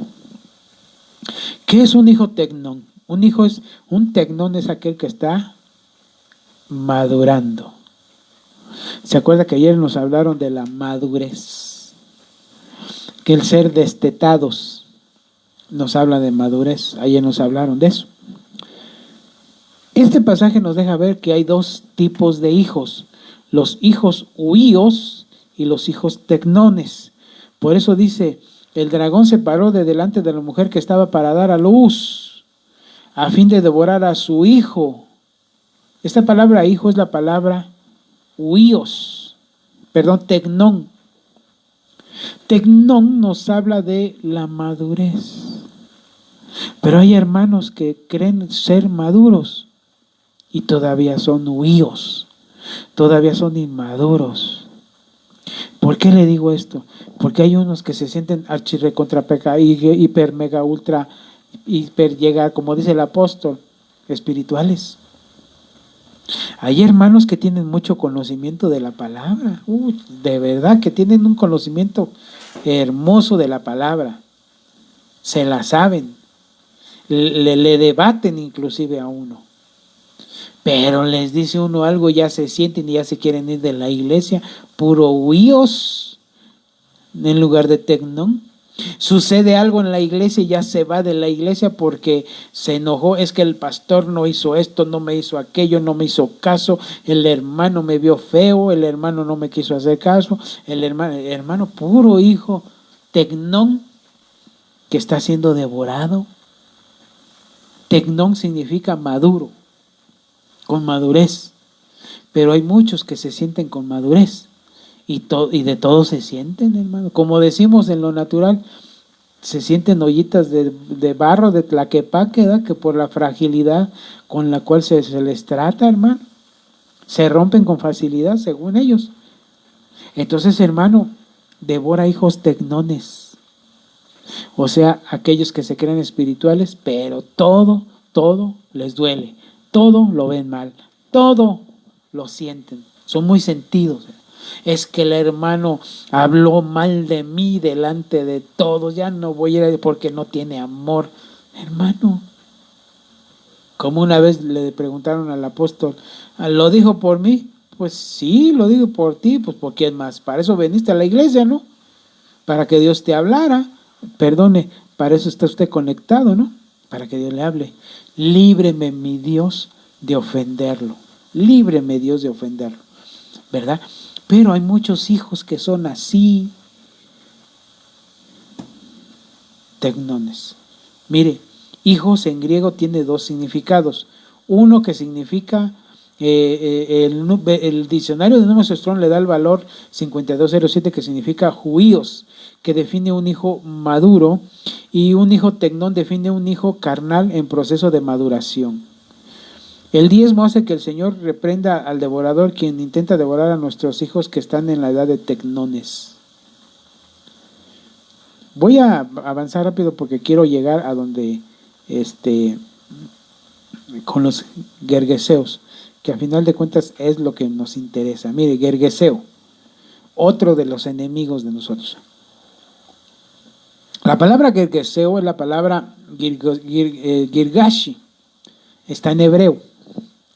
¿qué es un hijo tecnón? Un tecnón es aquel que está madurando. ¿Se acuerda que ayer nos hablaron de la madurez? Que el ser destetados nos habla de madurez. Ayer nos hablaron de eso. Este pasaje nos deja ver que hay dos tipos de hijos: los hijos huíos y los hijos tecnones. Por eso dice, el dragón se paró de delante de la mujer que estaba para dar a luz, a fin de devorar a su hijo. Esta palabra hijo es la palabra huíos, tecnón. Tecnón nos habla de la madurez. Pero hay hermanos que creen ser maduros y todavía son huíos, todavía son inmaduros. ¿Por qué le digo esto? Porque hay unos que se sienten archirrecontra hiper mega ultra hiper llega, como dice el apóstol, espirituales. Hay hermanos que tienen mucho conocimiento de la palabra, de verdad que tienen un conocimiento hermoso de la palabra, se la saben, le debaten inclusive a uno. Pero les dice uno algo, ya se sienten y ya se quieren ir de la iglesia, puro huíos, en lugar de tecnón. Sucede algo en la iglesia y ya se va de la iglesia porque se enojó, es que el pastor no hizo esto, no me hizo aquello, no me hizo caso, el hermano me vio feo, el hermano no me quiso hacer caso, el hermano puro hijo tecnón que está siendo devorado. Tecnón significa maduro, con madurez, pero hay muchos que se sienten con madurez y de todo se sienten, hermano, como decimos en lo natural, se sienten ollitas de barro, de tlaquepaque, ¿verdad? Que por la fragilidad con la cual se les trata, hermano, se rompen con facilidad según ellos. Entonces, hermano, devora hijos tecnones, o sea, aquellos que se creen espirituales, pero todo les duele, todo lo ven mal, todo lo sienten, son muy sentidos. Es que el hermano habló mal de mí delante de todos, ya no voy a ir porque no tiene amor. Hermano, como una vez le preguntaron al apóstol, ¿lo dijo por mí? Pues sí, lo digo por ti, pues ¿por quién más? Para eso veniste a la iglesia, ¿no? Para que Dios te hablara. Perdone, para eso está usted conectado, ¿no? Para que Dios le hable. Líbreme, mi Dios, de ofenderlo. Líbreme, Dios, de ofenderlo. ¿Verdad? Pero hay muchos hijos que son así, tecnones. Mire, hijos en griego tiene dos significados. Uno que significa, el diccionario de Nuevo Strong le da el valor 5207, que significa juíos, que define un hijo maduro, y un hijo tecnón define un hijo carnal en proceso de maduración. El diezmo hace que el Señor reprenda al devorador, quien intenta devorar a nuestros hijos que están en la edad de tecnones. Voy a avanzar rápido porque quiero llegar a donde, con los gergeseos, que a final de cuentas es lo que nos interesa. Mire, gergeseo, otro de los enemigos de nosotros. La palabra gergeseo es la palabra girgashi, está en hebreo.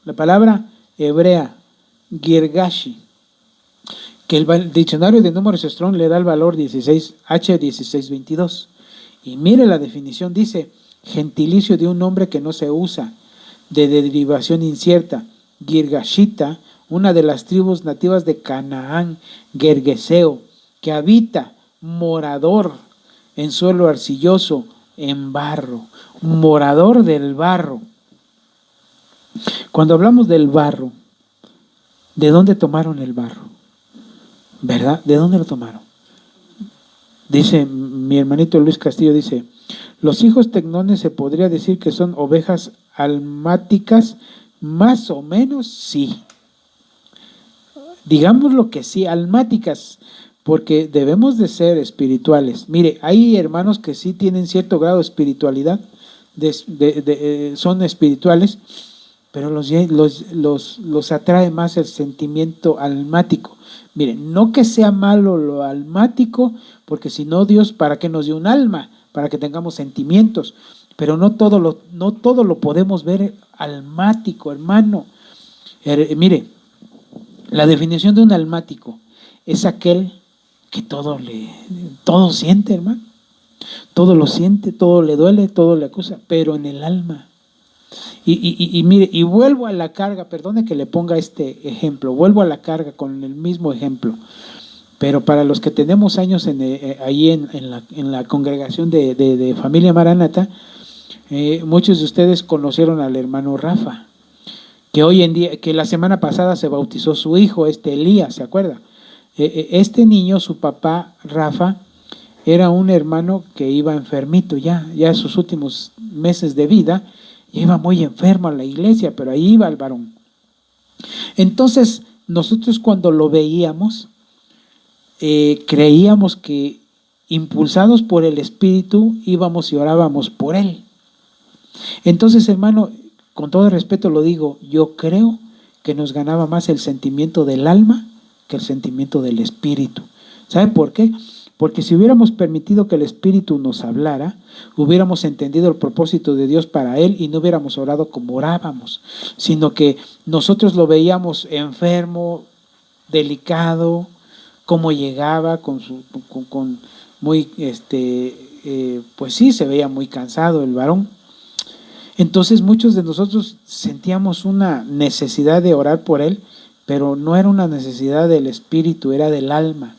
La palabra hebrea, girgashi, que el diccionario de Números Strong le da el valor 1622. Y mire la definición, dice, gentilicio de un nombre que no se usa, de derivación incierta, girgashita, una de las tribus nativas de Canaán, gergeseo, que habita, morador, en suelo arcilloso, en barro, morador del barro. Cuando hablamos del barro, ¿de dónde tomaron el barro? ¿Verdad? ¿De dónde lo tomaron? Dice mi hermanito Luis Castillo, dice, los hijos tecnones se podría decir que son ovejas almáticas, más o menos sí. Digámoslo que sí, almáticas, porque debemos de ser espirituales. Mire, hay hermanos que sí tienen cierto grado de espiritualidad, son espirituales, pero los atrae más el sentimiento almático. Miren, no que sea malo lo almático, porque si no, Dios, ¿para qué nos dio un alma? Para que tengamos sentimientos, pero no todo lo podemos ver almático, hermano. Mire, la definición de un almático es aquel que todo siente, hermano. Todo lo siente, todo le duele, todo le acusa, pero en el alma. Y mire, y vuelvo a la carga, perdone que le ponga este ejemplo, vuelvo a la carga con el mismo ejemplo, pero para los que tenemos años ahí en la congregación de Familia Maranata, muchos de ustedes conocieron al hermano Rafa, que hoy en día, que la semana pasada se bautizó su hijo, Elías, ¿se acuerda? Este niño, su papá, Rafa, era un hermano que iba enfermito ya en sus últimos meses de vida, y iba muy enfermo a la iglesia, pero ahí iba el varón. Entonces, nosotros cuando lo veíamos, creíamos que impulsados por el Espíritu íbamos y orábamos por él. Entonces, hermano, con todo respeto lo digo, yo creo que nos ganaba más el sentimiento del alma que el sentimiento del Espíritu. ¿Saben por qué? Porque si hubiéramos permitido que el Espíritu nos hablara, hubiéramos entendido el propósito de Dios para él y no hubiéramos orado como orábamos, sino que nosotros lo veíamos enfermo, delicado, cómo llegaba pues sí, se veía muy cansado el varón. Entonces muchos de nosotros sentíamos una necesidad de orar por él, pero no era una necesidad del Espíritu, era del alma.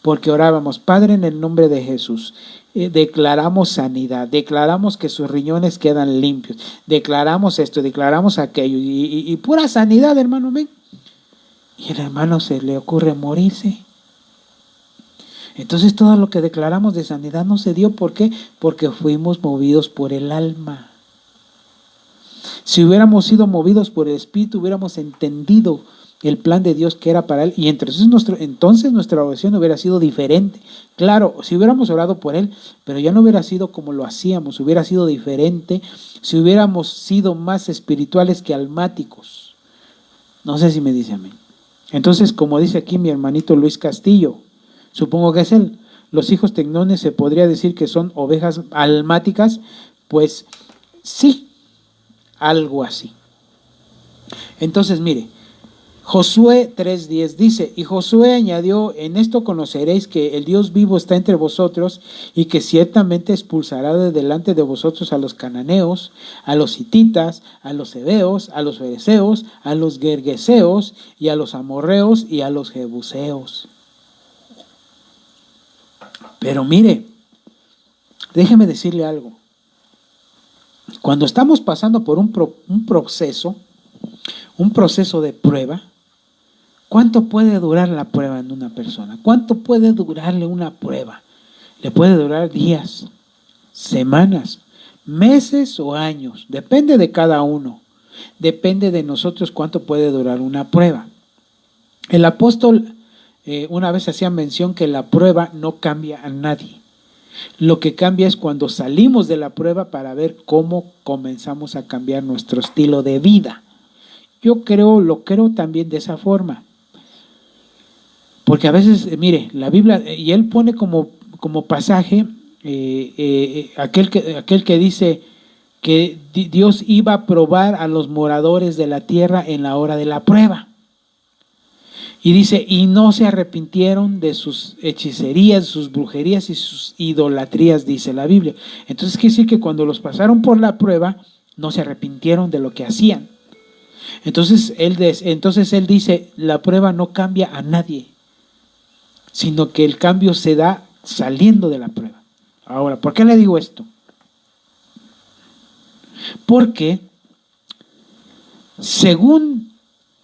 Porque orábamos, Padre, en el nombre de Jesús, declaramos sanidad, declaramos que sus riñones quedan limpios, declaramos esto, declaramos aquello, y pura sanidad, hermano, ven. Y el hermano se le ocurre morirse. Entonces todo lo que declaramos de sanidad no se dio, ¿por qué? Porque fuimos movidos por el alma. Si hubiéramos sido movidos por el Espíritu, hubiéramos entendido el plan de Dios que era para él, y entonces nuestra oración hubiera sido diferente. Claro, si hubiéramos orado por él, pero ya no hubiera sido como lo hacíamos, hubiera sido diferente si hubiéramos sido más espirituales que almáticos. No sé si me dice amén. Entonces, como dice aquí mi hermanito Luis Castillo, supongo que es él, los hijos tecnones se podría decir que son ovejas almáticas, pues sí, algo así. Entonces, mire, Josué 3:10 dice, y Josué añadió, en esto conoceréis que el Dios vivo está entre vosotros y que ciertamente expulsará de delante de vosotros a los cananeos, a los hititas, a los heveos, a los fereceos, a los gergeseos y a los amorreos y a los jebuseos. Pero mire, déjeme decirle algo. Cuando estamos pasando por un proceso de prueba, ¿cuánto puede durar la prueba en una persona? ¿Cuánto puede durarle una prueba? Le puede durar días, semanas, meses o años. Depende de cada uno. Depende de nosotros cuánto puede durar una prueba. El apóstol una vez hacía mención que la prueba no cambia a nadie. Lo que cambia es cuando salimos de la prueba para ver cómo comenzamos a cambiar nuestro estilo de vida. Yo lo creo también de esa forma. Porque a veces, mire, la Biblia, y él pone como pasaje aquel que dice que Dios iba a probar a los moradores de la tierra en la hora de la prueba. Y dice, y no se arrepintieron de sus hechicerías, sus brujerías y sus idolatrías, dice la Biblia. Entonces quiere decir que cuando los pasaron por la prueba, no se arrepintieron de lo que hacían. Entonces él dice, la prueba no cambia a nadie, sino que el cambio se da saliendo de la prueba. Ahora, ¿por qué le digo esto? Porque según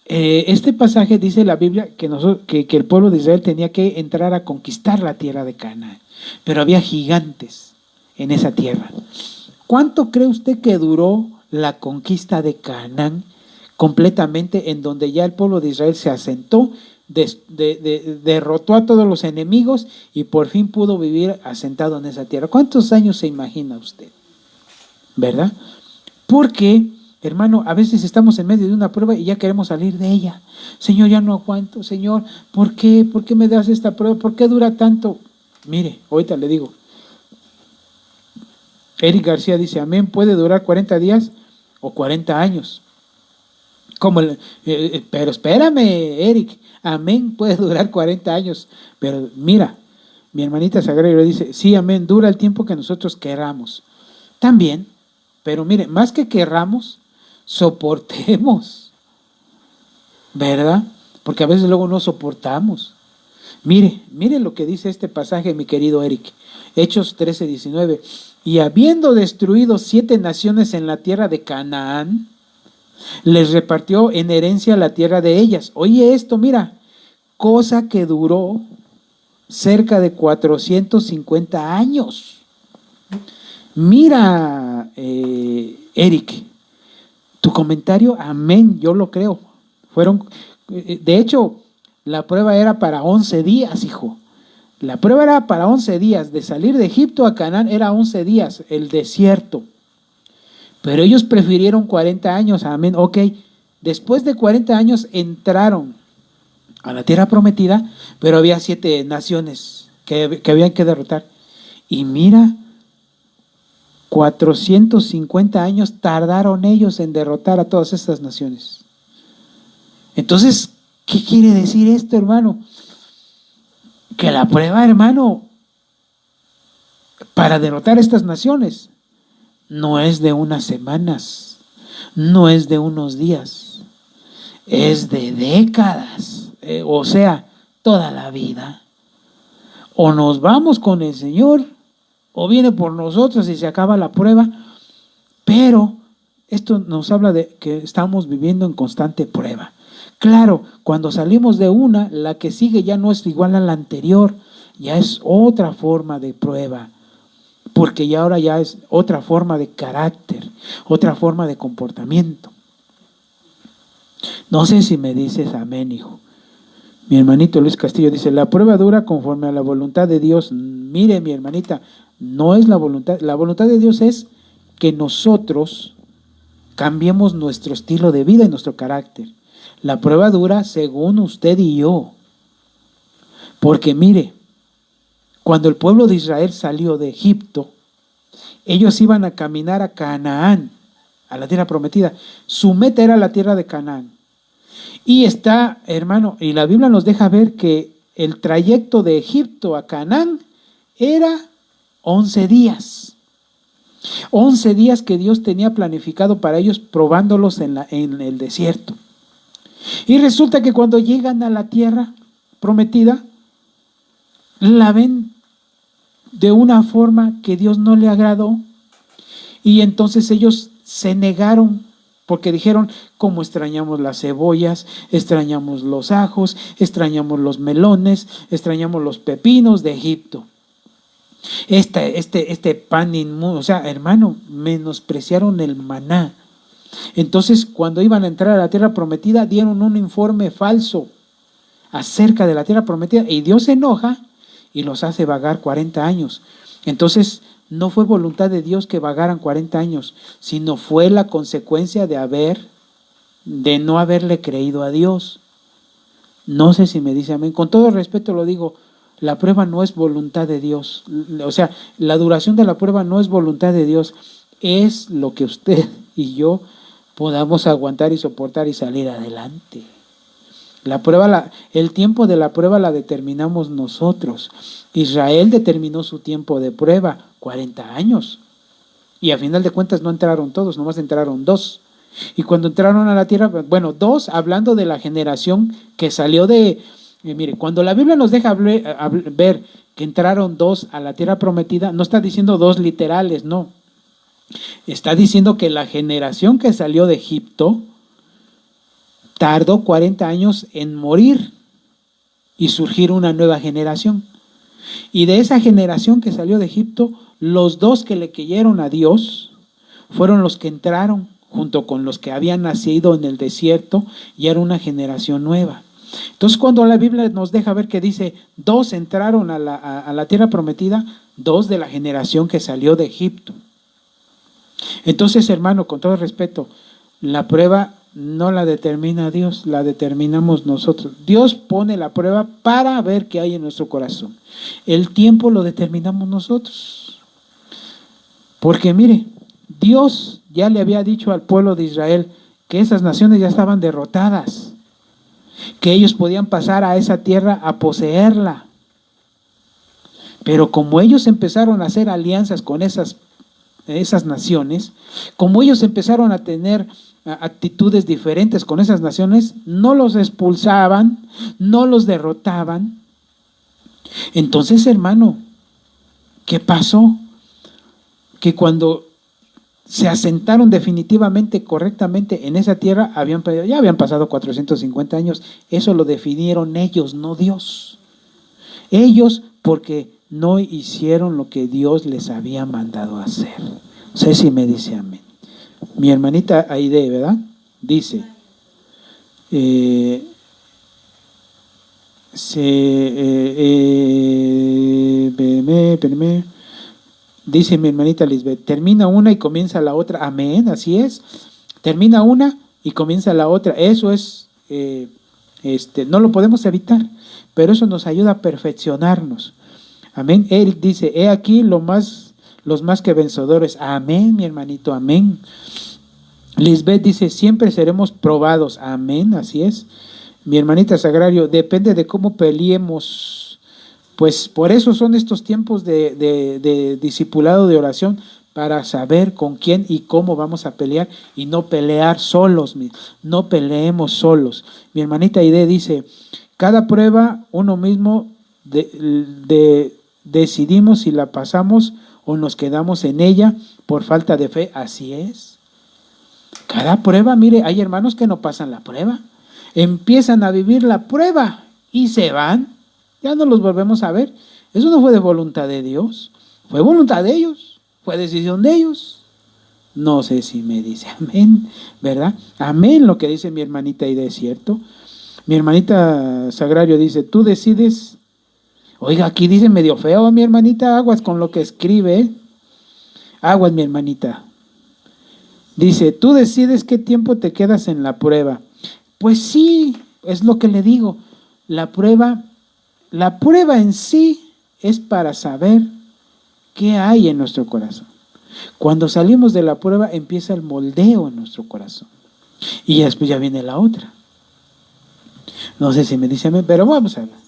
este pasaje dice la Biblia que el pueblo de Israel tenía que entrar a conquistar la tierra de Canaán, pero había gigantes en esa tierra. ¿Cuánto cree usted que duró la conquista de Canaán completamente, en donde ya el pueblo de Israel se asentó? derrotó a todos los enemigos y por fin pudo vivir asentado en esa tierra. ¿Cuántos años se imagina usted? ¿Verdad? Porque, hermano, a veces estamos en medio de una prueba y ya queremos salir de ella. Señor, ya no aguanto. Señor, ¿por qué? ¿Por qué me das esta prueba? ¿Por qué dura tanto? Mire, ahorita le digo. Eric García dice, amén, puede durar 40 días o 40 años. Pero espérame, Eric, amén, puede durar 40 años. Pero mira, mi hermanita Sagrario dice, sí, amén, dura el tiempo que nosotros queramos. También, pero mire, más que querramos, soportemos, ¿verdad? Porque a veces luego no soportamos. Mire lo que dice este pasaje, mi querido Eric. Hechos 13:19. Y habiendo destruido 7 naciones en la tierra de Canaán, les repartió en herencia la tierra de ellas. Oye esto, mira, cosa que duró cerca de 450 años. Mira, Eric, tu comentario, amén, yo lo creo. De hecho, la prueba era para 11 días, hijo. La prueba era para 11 días. De salir de Egipto a Canaán era 11 días, el desierto. Pero ellos prefirieron 40 años, amén. Ok, después de 40 años entraron a la tierra prometida, pero había 7 naciones que habían que derrotar. Y mira, 450 años tardaron ellos en derrotar a todas estas naciones. Entonces, ¿qué quiere decir esto, hermano? Que la prueba, hermano, para derrotar estas naciones, no es de unas semanas, no es de unos días, es de décadas, o sea, toda la vida. O nos vamos con el Señor, o viene por nosotros y se acaba la prueba, pero esto nos habla de que estamos viviendo en constante prueba. Claro, cuando salimos de una, la que sigue ya no es igual a la anterior, ya es otra forma de prueba, porque ya ahora ya es otra forma de carácter, otra forma de comportamiento. No sé si me dices amén, hijo. Mi hermanito Luis Castillo dice, la prueba dura conforme a la voluntad de Dios. Mire, mi hermanita, no es la voluntad de Dios es que nosotros cambiemos nuestro estilo de vida y nuestro carácter. La prueba dura según usted y yo. Porque mire, cuando el pueblo de Israel salió de Egipto, ellos iban a caminar a Canaán, a la tierra prometida. Su meta era la tierra de Canaán. Y está, hermano, y la Biblia nos deja ver que el trayecto de Egipto a Canaán era 11 días. 11 días que Dios tenía planificado para ellos, probándolos en el desierto. Y resulta que cuando llegan a la tierra prometida, la ven de una forma que Dios no le agradó. Y entonces ellos se negaron porque dijeron, cómo extrañamos las cebollas, extrañamos los ajos, extrañamos los melones, extrañamos los pepinos de Egipto. Este pan inmundo, o sea, hermano, menospreciaron el maná. Entonces, cuando iban a entrar a la tierra prometida, dieron un informe falso acerca de la tierra prometida y Dios se enoja y los hace vagar 40 años. Entonces, no fue voluntad de Dios que vagaran 40 años, sino fue la consecuencia de no haberle creído a Dios. No sé si me dice amén. Con todo respeto lo digo, la prueba no es voluntad de Dios. O sea, la duración de la prueba no es voluntad de Dios, es lo que usted y yo podamos aguantar y soportar y salir adelante. La prueba, el tiempo de la prueba la determinamos nosotros. Israel determinó su tiempo de prueba, 40 años. Y a final de cuentas no entraron todos, nomás entraron 2. Y cuando entraron a la tierra, bueno, 2, hablando de la generación que salió de... mire, cuando la Biblia nos deja ver que entraron 2 a la tierra prometida, no está diciendo 2 literales, no. Está diciendo que la generación que salió de Egipto tardó 40 años en morir y surgir una nueva generación. Y de esa generación que salió de Egipto, los 2 que le creyeron a Dios fueron los que entraron junto con los que habían nacido en el desierto y era una generación nueva. Entonces, cuando la Biblia nos deja ver que dice, 2 entraron a la tierra prometida, 2 de la generación que salió de Egipto. Entonces, hermano, con todo respeto, la prueba no la determina Dios, la determinamos nosotros. Dios pone la prueba para ver qué hay en nuestro corazón. El tiempo lo determinamos nosotros. Porque mire, Dios ya le había dicho al pueblo de Israel que esas naciones ya estaban derrotadas, que ellos podían pasar a esa tierra a poseerla. Pero como ellos empezaron a hacer alianzas con esas naciones, como ellos empezaron a tener actitudes diferentes con esas naciones, no los expulsaban, no los derrotaban. Entonces, hermano, ¿qué pasó? Que cuando se asentaron definitivamente, correctamente en esa tierra, ya habían pasado 450 años. Eso lo definieron ellos, no Dios. Ellos, porque no hicieron lo que Dios les había mandado hacer. No sé si me dice amén. Mi hermanita Aide, ¿verdad? Dice, dice mi hermanita Lisbeth, termina una y comienza la otra. Amén, así es. Termina una y comienza la otra. Eso es, no lo podemos evitar, pero eso nos ayuda a perfeccionarnos. Amén. Él dice, he aquí los más que vencedores. Amén, mi hermanito, amén. Lisbeth dice, siempre seremos probados. Amén, así es. Mi hermanita Sagrario, depende de cómo peleemos. Pues por eso son estos tiempos de discipulado, de oración, para saber con quién y cómo vamos a pelear y no pelear solos, no peleemos solos. Mi hermanita Aide dice, cada prueba uno mismo decidimos si la pasamos o nos quedamos en ella por falta de fe. Así es. Cada prueba, mire, hay hermanos que no pasan la prueba, empiezan a vivir la prueba y se van, ya no los volvemos a ver. Eso no fue de voluntad de Dios, fue voluntad de ellos, fue decisión de ellos. No sé si me dice amén, ¿verdad? Amén lo que dice mi hermanita Aide, ¿es cierto? Mi hermanita Sagrario dice, tú decides. Oiga, aquí dice medio feo mi hermanita, aguas con lo que escribe, ¿eh? Aguas, mi hermanita. Dice, tú decides qué tiempo te quedas en la prueba. Pues sí, es lo que le digo. La prueba en sí es para saber qué hay en nuestro corazón. Cuando salimos de la prueba empieza el moldeo en nuestro corazón. Y después ya viene la otra. No sé si me dice amén, pero vamos a ver.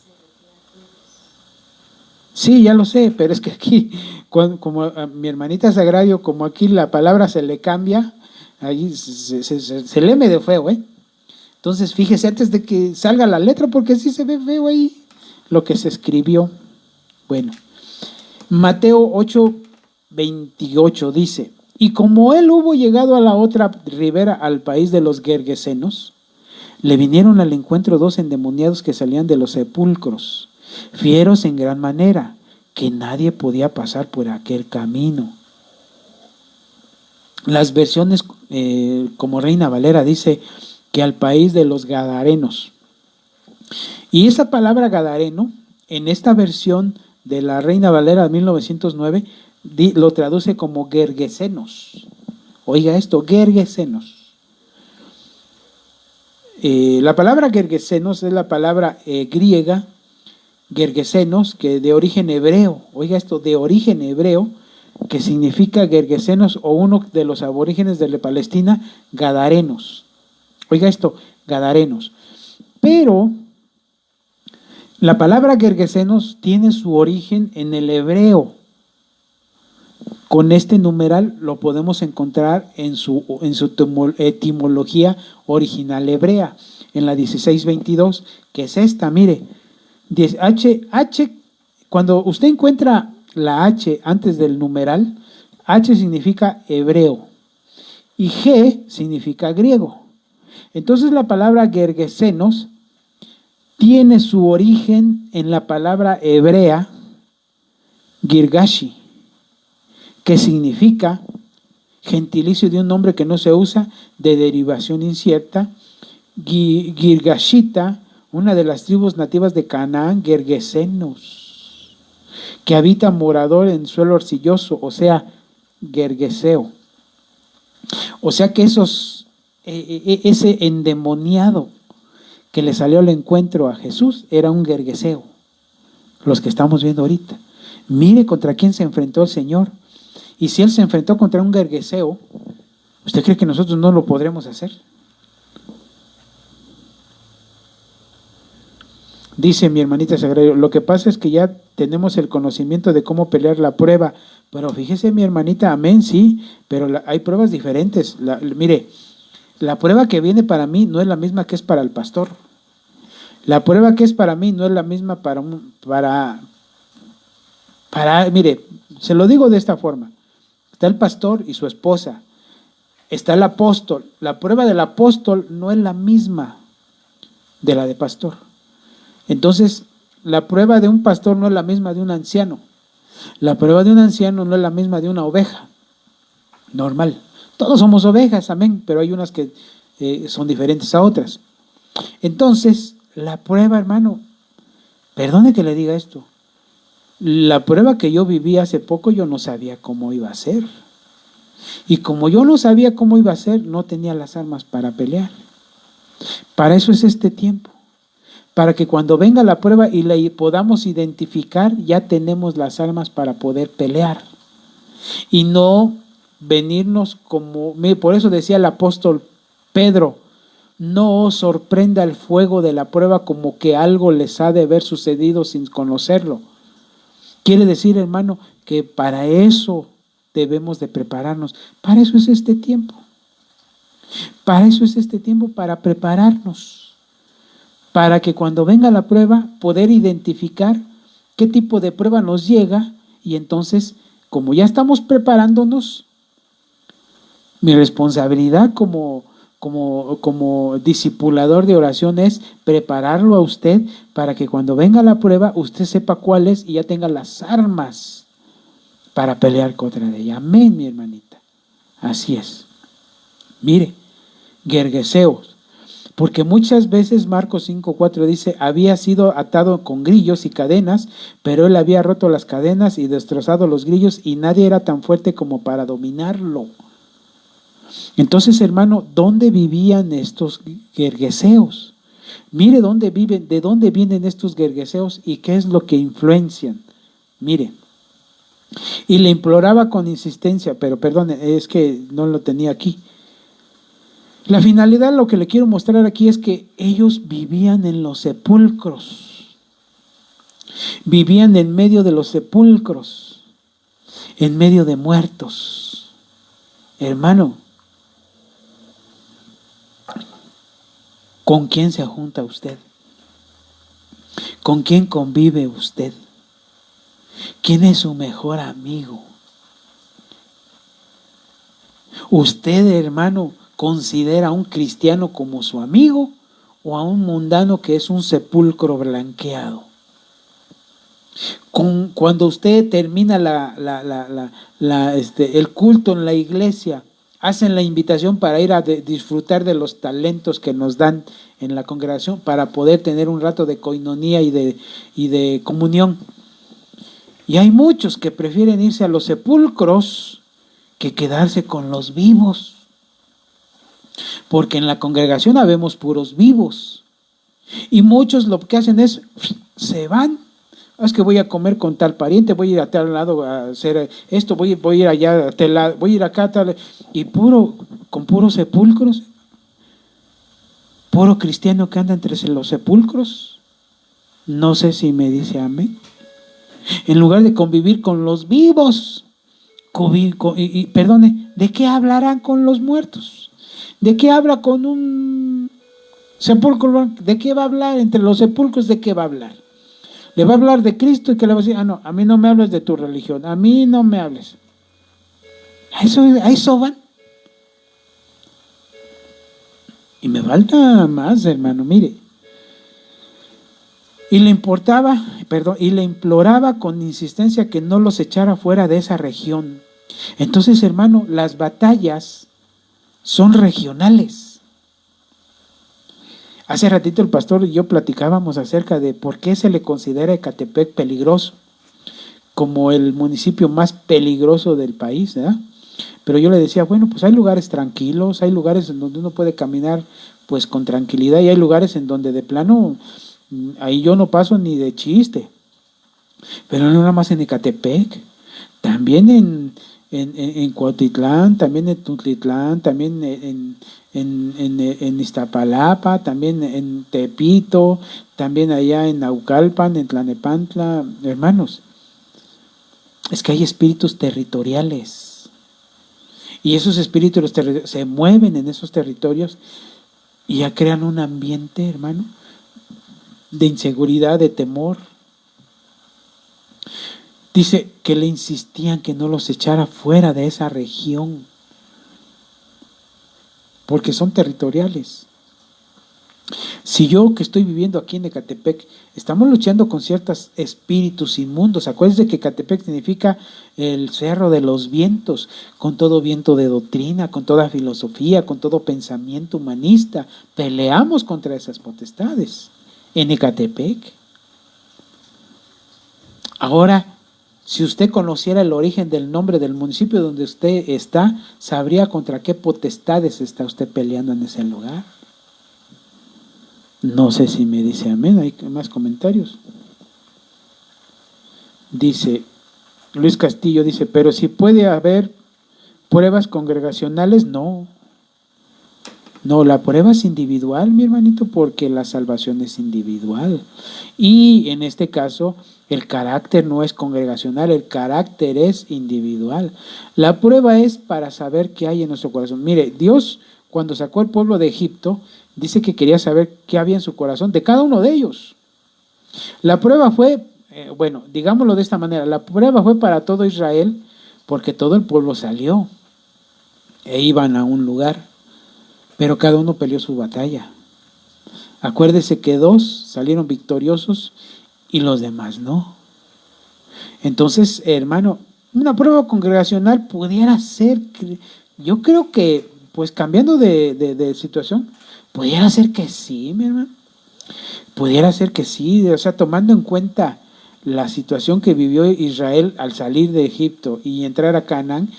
Sí, ya lo sé, pero es que aquí, como a mi hermanita Sagrario, como aquí la palabra se le cambia, ahí se lee medio feo, ¿eh? Entonces, fíjese antes de que salga la letra, porque sí se ve feo ahí lo que se escribió. Bueno, Mateo 8:28 dice, y como él hubo llegado a la otra ribera, al país de los Gergesenos, le vinieron al encuentro 2 endemoniados que salían de los sepulcros, fieros en gran manera, que nadie podía pasar por aquel camino. Las versiones como Reina Valera dice que al país de los Gadarenos. Y esa palabra Gadareno, en esta versión de la Reina Valera de 1909, lo traduce como Gergesenos. Oiga esto, Gergesenos. La palabra Gergesenos es la palabra griega, Gergesenos, que de origen hebreo, oiga esto, de origen hebreo, que significa Gergesenos, o uno de los aborígenes de la Palestina, Gadarenos. Oiga esto, Gadarenos. Pero la palabra Gergesenos tiene su origen en el hebreo. Con este numeral lo podemos encontrar en su etimología original hebrea, en la 1622, que es esta, mire. H, cuando usted encuentra la H antes del numeral, H significa hebreo y G significa griego. Entonces la palabra Gergesenos tiene su origen en la palabra hebrea Girgashi, que significa gentilicio de un nombre que no se usa, de derivación incierta, Girgashita una de las tribus nativas de Canaán, gergesenos, que habita morador en suelo arcilloso, o sea, gergeseo. O sea que ese endemoniado que le salió al encuentro a Jesús era un gergeseo, los que estamos viendo ahorita. Mire contra quién se enfrentó el Señor. Y si Él se enfrentó contra un gergeseo, ¿usted cree que nosotros no lo podremos hacer? Dice mi hermanita Sagrario, lo que pasa es que ya tenemos el conocimiento de cómo pelear la prueba, pero fíjese mi hermanita, amén, sí, pero hay pruebas diferentes. Mire, la prueba que viene para mí no es la misma que es para el pastor. La prueba que es para mí no es la misma mire, se lo digo de esta forma. Está el pastor y su esposa. Está el apóstol. La prueba del apóstol no es la misma de la de pastor. Entonces, la prueba de un pastor no es la misma de un anciano. La prueba de un anciano no es la misma de una oveja. Normal. Todos somos ovejas, amén, pero hay unas que son diferentes a otras. Entonces, la prueba, hermano, perdone que le diga esto, la prueba que yo viví hace poco, yo no sabía cómo iba a ser. Y como yo no sabía cómo iba a ser, no tenía las armas para pelear. Para eso es este tiempo. Para que cuando venga la prueba y la podamos identificar, ya tenemos las armas para poder pelear. Y no venirnos como, por eso decía el apóstol Pedro, no os sorprenda el fuego de la prueba como que algo les ha de haber sucedido sin conocerlo. Quiere decir, hermano, que para eso debemos de prepararnos. Para eso es este tiempo. Para eso es este tiempo, para prepararnos. Para que cuando venga la prueba, poder identificar qué tipo de prueba nos llega y entonces, como ya estamos preparándonos, mi responsabilidad como discipulador de oración es prepararlo a usted para que cuando venga la prueba, usted sepa cuál es y ya tenga las armas para pelear contra ella. Amén, mi hermanita. Así es. Mire, gergeseos. Porque muchas veces Marcos 5:4 dice, había sido atado con grillos y cadenas, pero él había roto las cadenas y destrozado los grillos y nadie era tan fuerte como para dominarlo. Entonces, hermano, ¿dónde vivían estos gergeseos? Mire dónde viven, de dónde vienen estos gergeseos y qué es lo que influencian. Mire, y le imploraba con insistencia, pero perdone, es que no lo tenía aquí. La finalidad, lo que le quiero mostrar aquí es que ellos vivían en los sepulcros, vivían en medio de los sepulcros, en medio de muertos. Hermano, ¿con quién se junta usted? ¿Con quién convive usted? ¿Quién es su mejor amigo? Usted, hermano, ¿considera a un cristiano como su amigo o a un mundano que es un sepulcro blanqueado? Cuando usted termina el culto en la iglesia, hacen la invitación para ir a disfrutar de los talentos que nos dan en la congregación para poder tener un rato de coinonía y de comunión. Y hay muchos que prefieren irse a los sepulcros que quedarse con los vivos. Porque en la congregación habemos puros vivos. Y muchos lo que hacen es, se van. Es que voy a comer con tal pariente, voy a ir a tal lado a hacer esto, voy a ir allá a tal lado, voy a ir acá a tal. Y con puros sepulcros. Puro cristiano que anda entre los sepulcros. No sé si me dice amén. En lugar de convivir con los vivos. Perdone, ¿de qué hablarán con los muertos? ¿De qué habla con un sepulcro? ¿De qué va a hablar? Entre los sepulcros, ¿de qué va a hablar? Le va a hablar de Cristo y que le va a decir, no, a mí no me hables de tu religión, a mí no me hables. A eso van. Y me falta más, hermano, mire. Y le imploraba con insistencia que no los echara fuera de esa región. Entonces, hermano, las batallas son regionales. Hace ratito el pastor y yo platicábamos acerca de por qué se le considera Ecatepec peligroso, como el municipio más peligroso del país, ¿verdad? Pero yo le decía, bueno, pues hay lugares tranquilos, hay lugares en donde uno puede caminar pues con tranquilidad y hay lugares en donde de plano, ahí yo no paso ni de chiste. Pero no nada más en Ecatepec, también en Cuautitlán, también en Tultitlán, también en Iztapalapa, también en Tepito, también allá en Naucalpan, en Tlanepantla. Hermanos, es que hay espíritus territoriales y esos espíritus se mueven en esos territorios y ya crean un ambiente, hermano, de inseguridad, de temor. Dice que le insistían que no los echara fuera de esa región, porque son territoriales. Si yo que estoy viviendo aquí en Ecatepec, estamos luchando con ciertos espíritus inmundos, acuérdense que Ecatepec significa el cerro de los vientos, con todo viento de doctrina, con toda filosofía, con todo pensamiento humanista, peleamos contra esas potestades en Ecatepec. Ahora, si usted conociera el origen del nombre del municipio donde usted está, sabría contra qué potestades está usted peleando en ese lugar. No sé si me dice amén, hay más comentarios. Dice, Luis Castillo dice, pero si puede haber pruebas congregacionales, no. No, la prueba es individual, mi hermanito, porque la salvación es individual. Y en este caso, el carácter no es congregacional, el carácter es individual. La prueba es para saber qué hay en nuestro corazón. Mire, Dios, cuando sacó al pueblo de Egipto, dice que quería saber qué había en su corazón de cada uno de ellos. La prueba fue, bueno, digámoslo de esta manera, la prueba fue para todo Israel, porque todo el pueblo salió e iban a un lugar. Pero cada uno peleó su batalla. Acuérdese que 2 salieron victoriosos y los demás no. Entonces, hermano, una prueba congregacional pudiera ser, yo creo que, pues cambiando de situación, pudiera ser que sí, mi hermano. Pudiera ser que sí, o sea, tomando en cuenta la situación que vivió Israel al salir de Egipto y entrar a Canaán,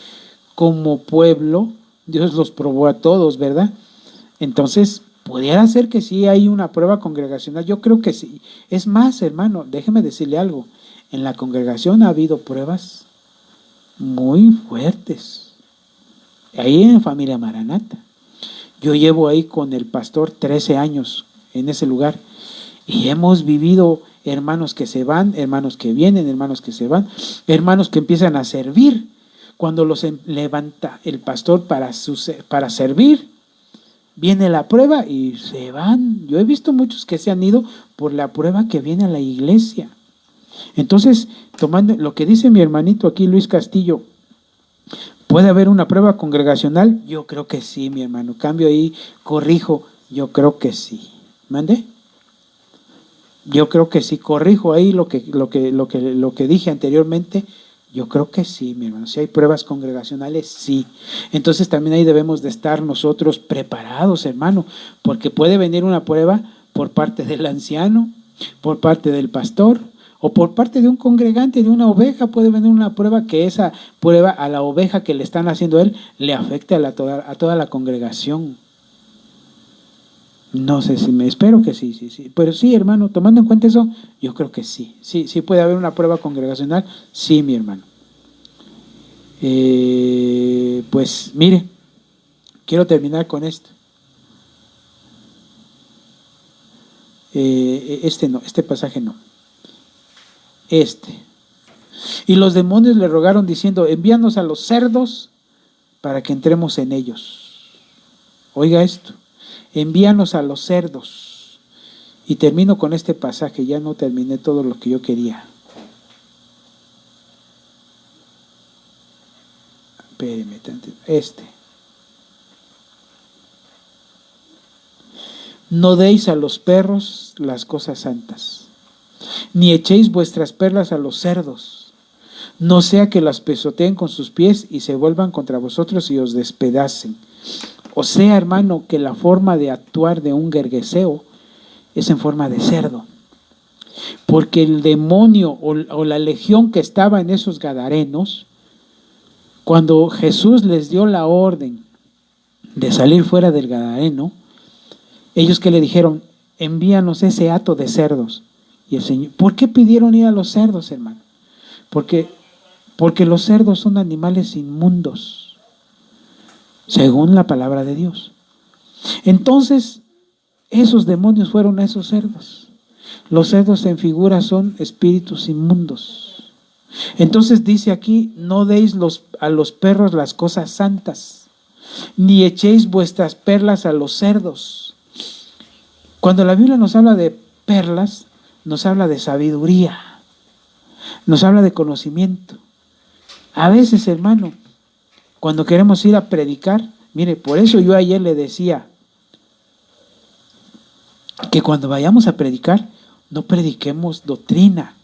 como pueblo, Dios los probó a todos, ¿verdad? Entonces, pudiera ser que sí hay una prueba congregacional, yo creo que sí. Es más, hermano, déjeme decirle algo, en la congregación ha habido pruebas muy fuertes, ahí en Familia Maranata. Yo llevo ahí con el pastor 13 años en ese lugar y hemos vivido hermanos que se van, hermanos que vienen, hermanos que se van, hermanos que empiezan a servir. Cuando los levanta el pastor para servir, viene la prueba y se van. Yo he visto muchos que se han ido por la prueba que viene a la iglesia. Entonces, tomando lo que dice mi hermanito aquí, Luis Castillo, ¿puede haber una prueba congregacional? Yo creo que sí, mi hermano. Cambio ahí, corrijo, yo creo que sí. ¿Mande? Yo creo que sí, corrijo ahí lo que dije anteriormente. Yo creo que sí, mi hermano. Si hay pruebas congregacionales, sí. Entonces también ahí debemos de estar nosotros preparados, hermano, porque puede venir una prueba por parte del anciano, por parte del pastor, o por parte de un congregante, de una oveja. Puede venir una prueba que esa prueba a la oveja que le están haciendo a él le afecte a toda la congregación. No sé si espero que sí. Pero sí, hermano, tomando en cuenta eso, yo creo que sí. Sí puede haber una prueba congregacional, sí, mi hermano. Pues mire, quiero terminar con esto. Este pasaje no. Y los demonios le rogaron diciendo, envíanos a los cerdos para que entremos en ellos. Oiga esto. Envíanos a los cerdos. Y termino con este pasaje, ya no terminé todo lo que yo quería. Espéreme tantito. No deis a los perros las cosas santas, ni echéis vuestras perlas a los cerdos, no sea que las pisoteen con sus pies y se vuelvan contra vosotros y os despedacen. O sea, hermano, que la forma de actuar de un gergeseo es en forma de cerdo. Porque el demonio o la legión que estaba en esos gadarenos, cuando Jesús les dio la orden de salir fuera del gadareno, ellos que le dijeron, envíanos ese hato de cerdos. Y el Señor, ¿por qué pidieron ir a los cerdos, hermano? Porque los cerdos son animales inmundos, según la palabra de Dios. Entonces, esos demonios fueron a esos cerdos. Los cerdos en figura son espíritus inmundos. Entonces dice aquí, no deis a los perros las cosas santas, ni echéis vuestras perlas a los cerdos. Cuando la Biblia nos habla de perlas, nos habla de sabiduría, nos habla de conocimiento. A veces, hermano, cuando queremos ir a predicar, mire, por eso yo ayer le decía que cuando vayamos a predicar, no prediquemos doctrina.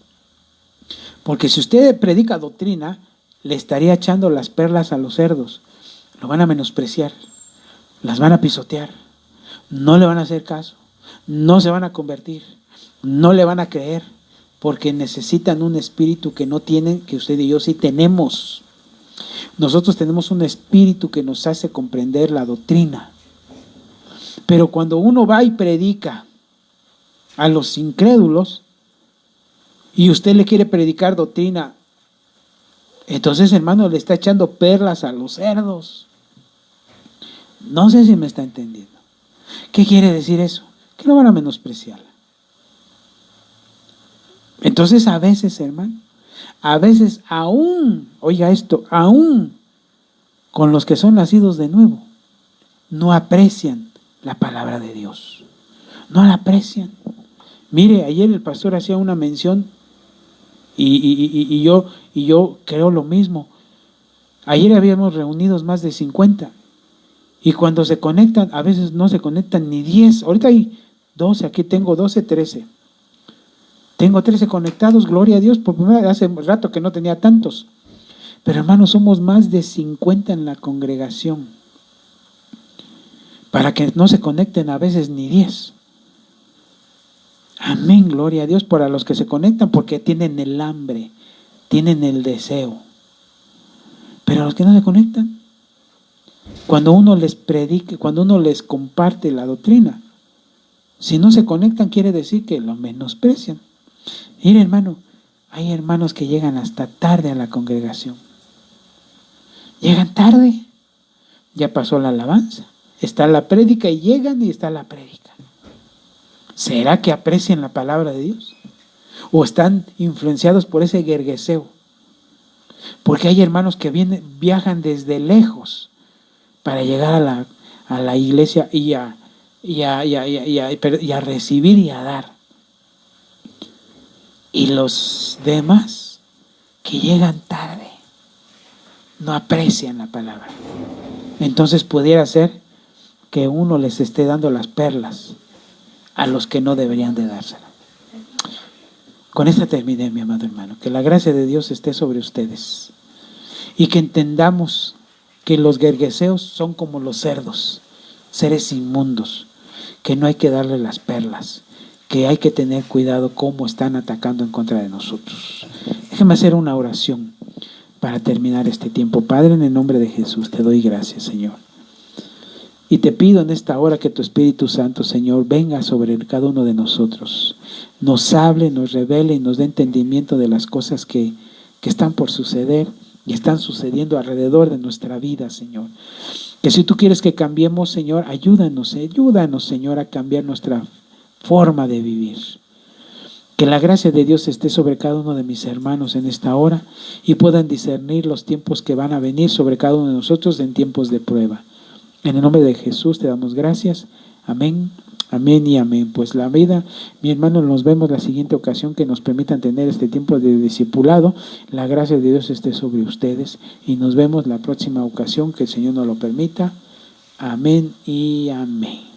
Porque si usted predica doctrina, le estaría echando las perlas a los cerdos. Lo van a menospreciar, las van a pisotear, no le van a hacer caso, no se van a convertir, no le van a creer, porque necesitan un espíritu que no tienen, que usted y yo sí tenemos. Nosotros tenemos un espíritu que nos hace comprender la doctrina. Pero cuando uno va y predica a los incrédulos y usted le quiere predicar doctrina, entonces, hermano, le está echando perlas a los cerdos. No sé si me está entendiendo. ¿Qué quiere decir eso? Que no van a menospreciar. Entonces, a veces, hermano, a veces aún, oiga esto, aún con los que son nacidos de nuevo, no aprecian la palabra de Dios. No la aprecian. Mire, ayer el pastor hacía una mención y yo creo lo mismo. Ayer habíamos reunidos más de 50 y cuando se conectan, a veces no se conectan ni 10. Ahorita hay 12, aquí tengo 12, 13. Tengo 13 conectados, gloria a Dios, por primera vez, hace rato que no tenía tantos. Pero hermanos, somos más de 50 en la congregación. Para que no se conecten a veces ni 10. Amén, gloria a Dios, para los que se conectan porque tienen el hambre, tienen el deseo. Pero a los que no se conectan, cuando uno les predique, cuando uno les comparte la doctrina, si no se conectan quiere decir que lo menosprecian. Mire, hermano, hay hermanos que llegan hasta tarde a la congregación. Llegan tarde, ya pasó la alabanza, está la prédica y llegan y está la prédica. ¿Será que aprecian la palabra de Dios? ¿O están influenciados por ese guergueseo? Porque hay hermanos que viajan desde lejos para llegar a la iglesia y a recibir y a dar. Y los demás que llegan tarde no aprecian la palabra. Entonces pudiera ser que uno les esté dando las perlas a los que no deberían de dársela. Con esta terminé, mi amado hermano. Que la gracia de Dios esté sobre ustedes y que entendamos que los guergueseos son como los cerdos, seres inmundos, que no hay que darle las perlas, que hay que tener cuidado cómo están atacando en contra de nosotros. Déjame hacer una oración para terminar este tiempo. Padre, en el nombre de Jesús, te doy gracias, Señor. Y te pido en esta hora que tu Espíritu Santo, Señor, venga sobre cada uno de nosotros. Nos hable, nos revele y nos dé entendimiento de las cosas que están por suceder y están sucediendo alrededor de nuestra vida, Señor. Que si tú quieres que cambiemos, Señor, ayúdanos, Señor, a cambiar nuestra forma de vivir. Que la gracia de Dios esté sobre cada uno de mis hermanos en esta hora y puedan discernir los tiempos que van a venir sobre cada uno de nosotros en tiempos de prueba. En el nombre de Jesús te damos gracias. Amén, amén y amén. Pues la vida, mi hermano, nos vemos la siguiente ocasión que nos permitan tener este tiempo de discipulado. La gracia de Dios esté sobre ustedes y nos vemos la próxima ocasión que el Señor nos lo permita. Amén y amén.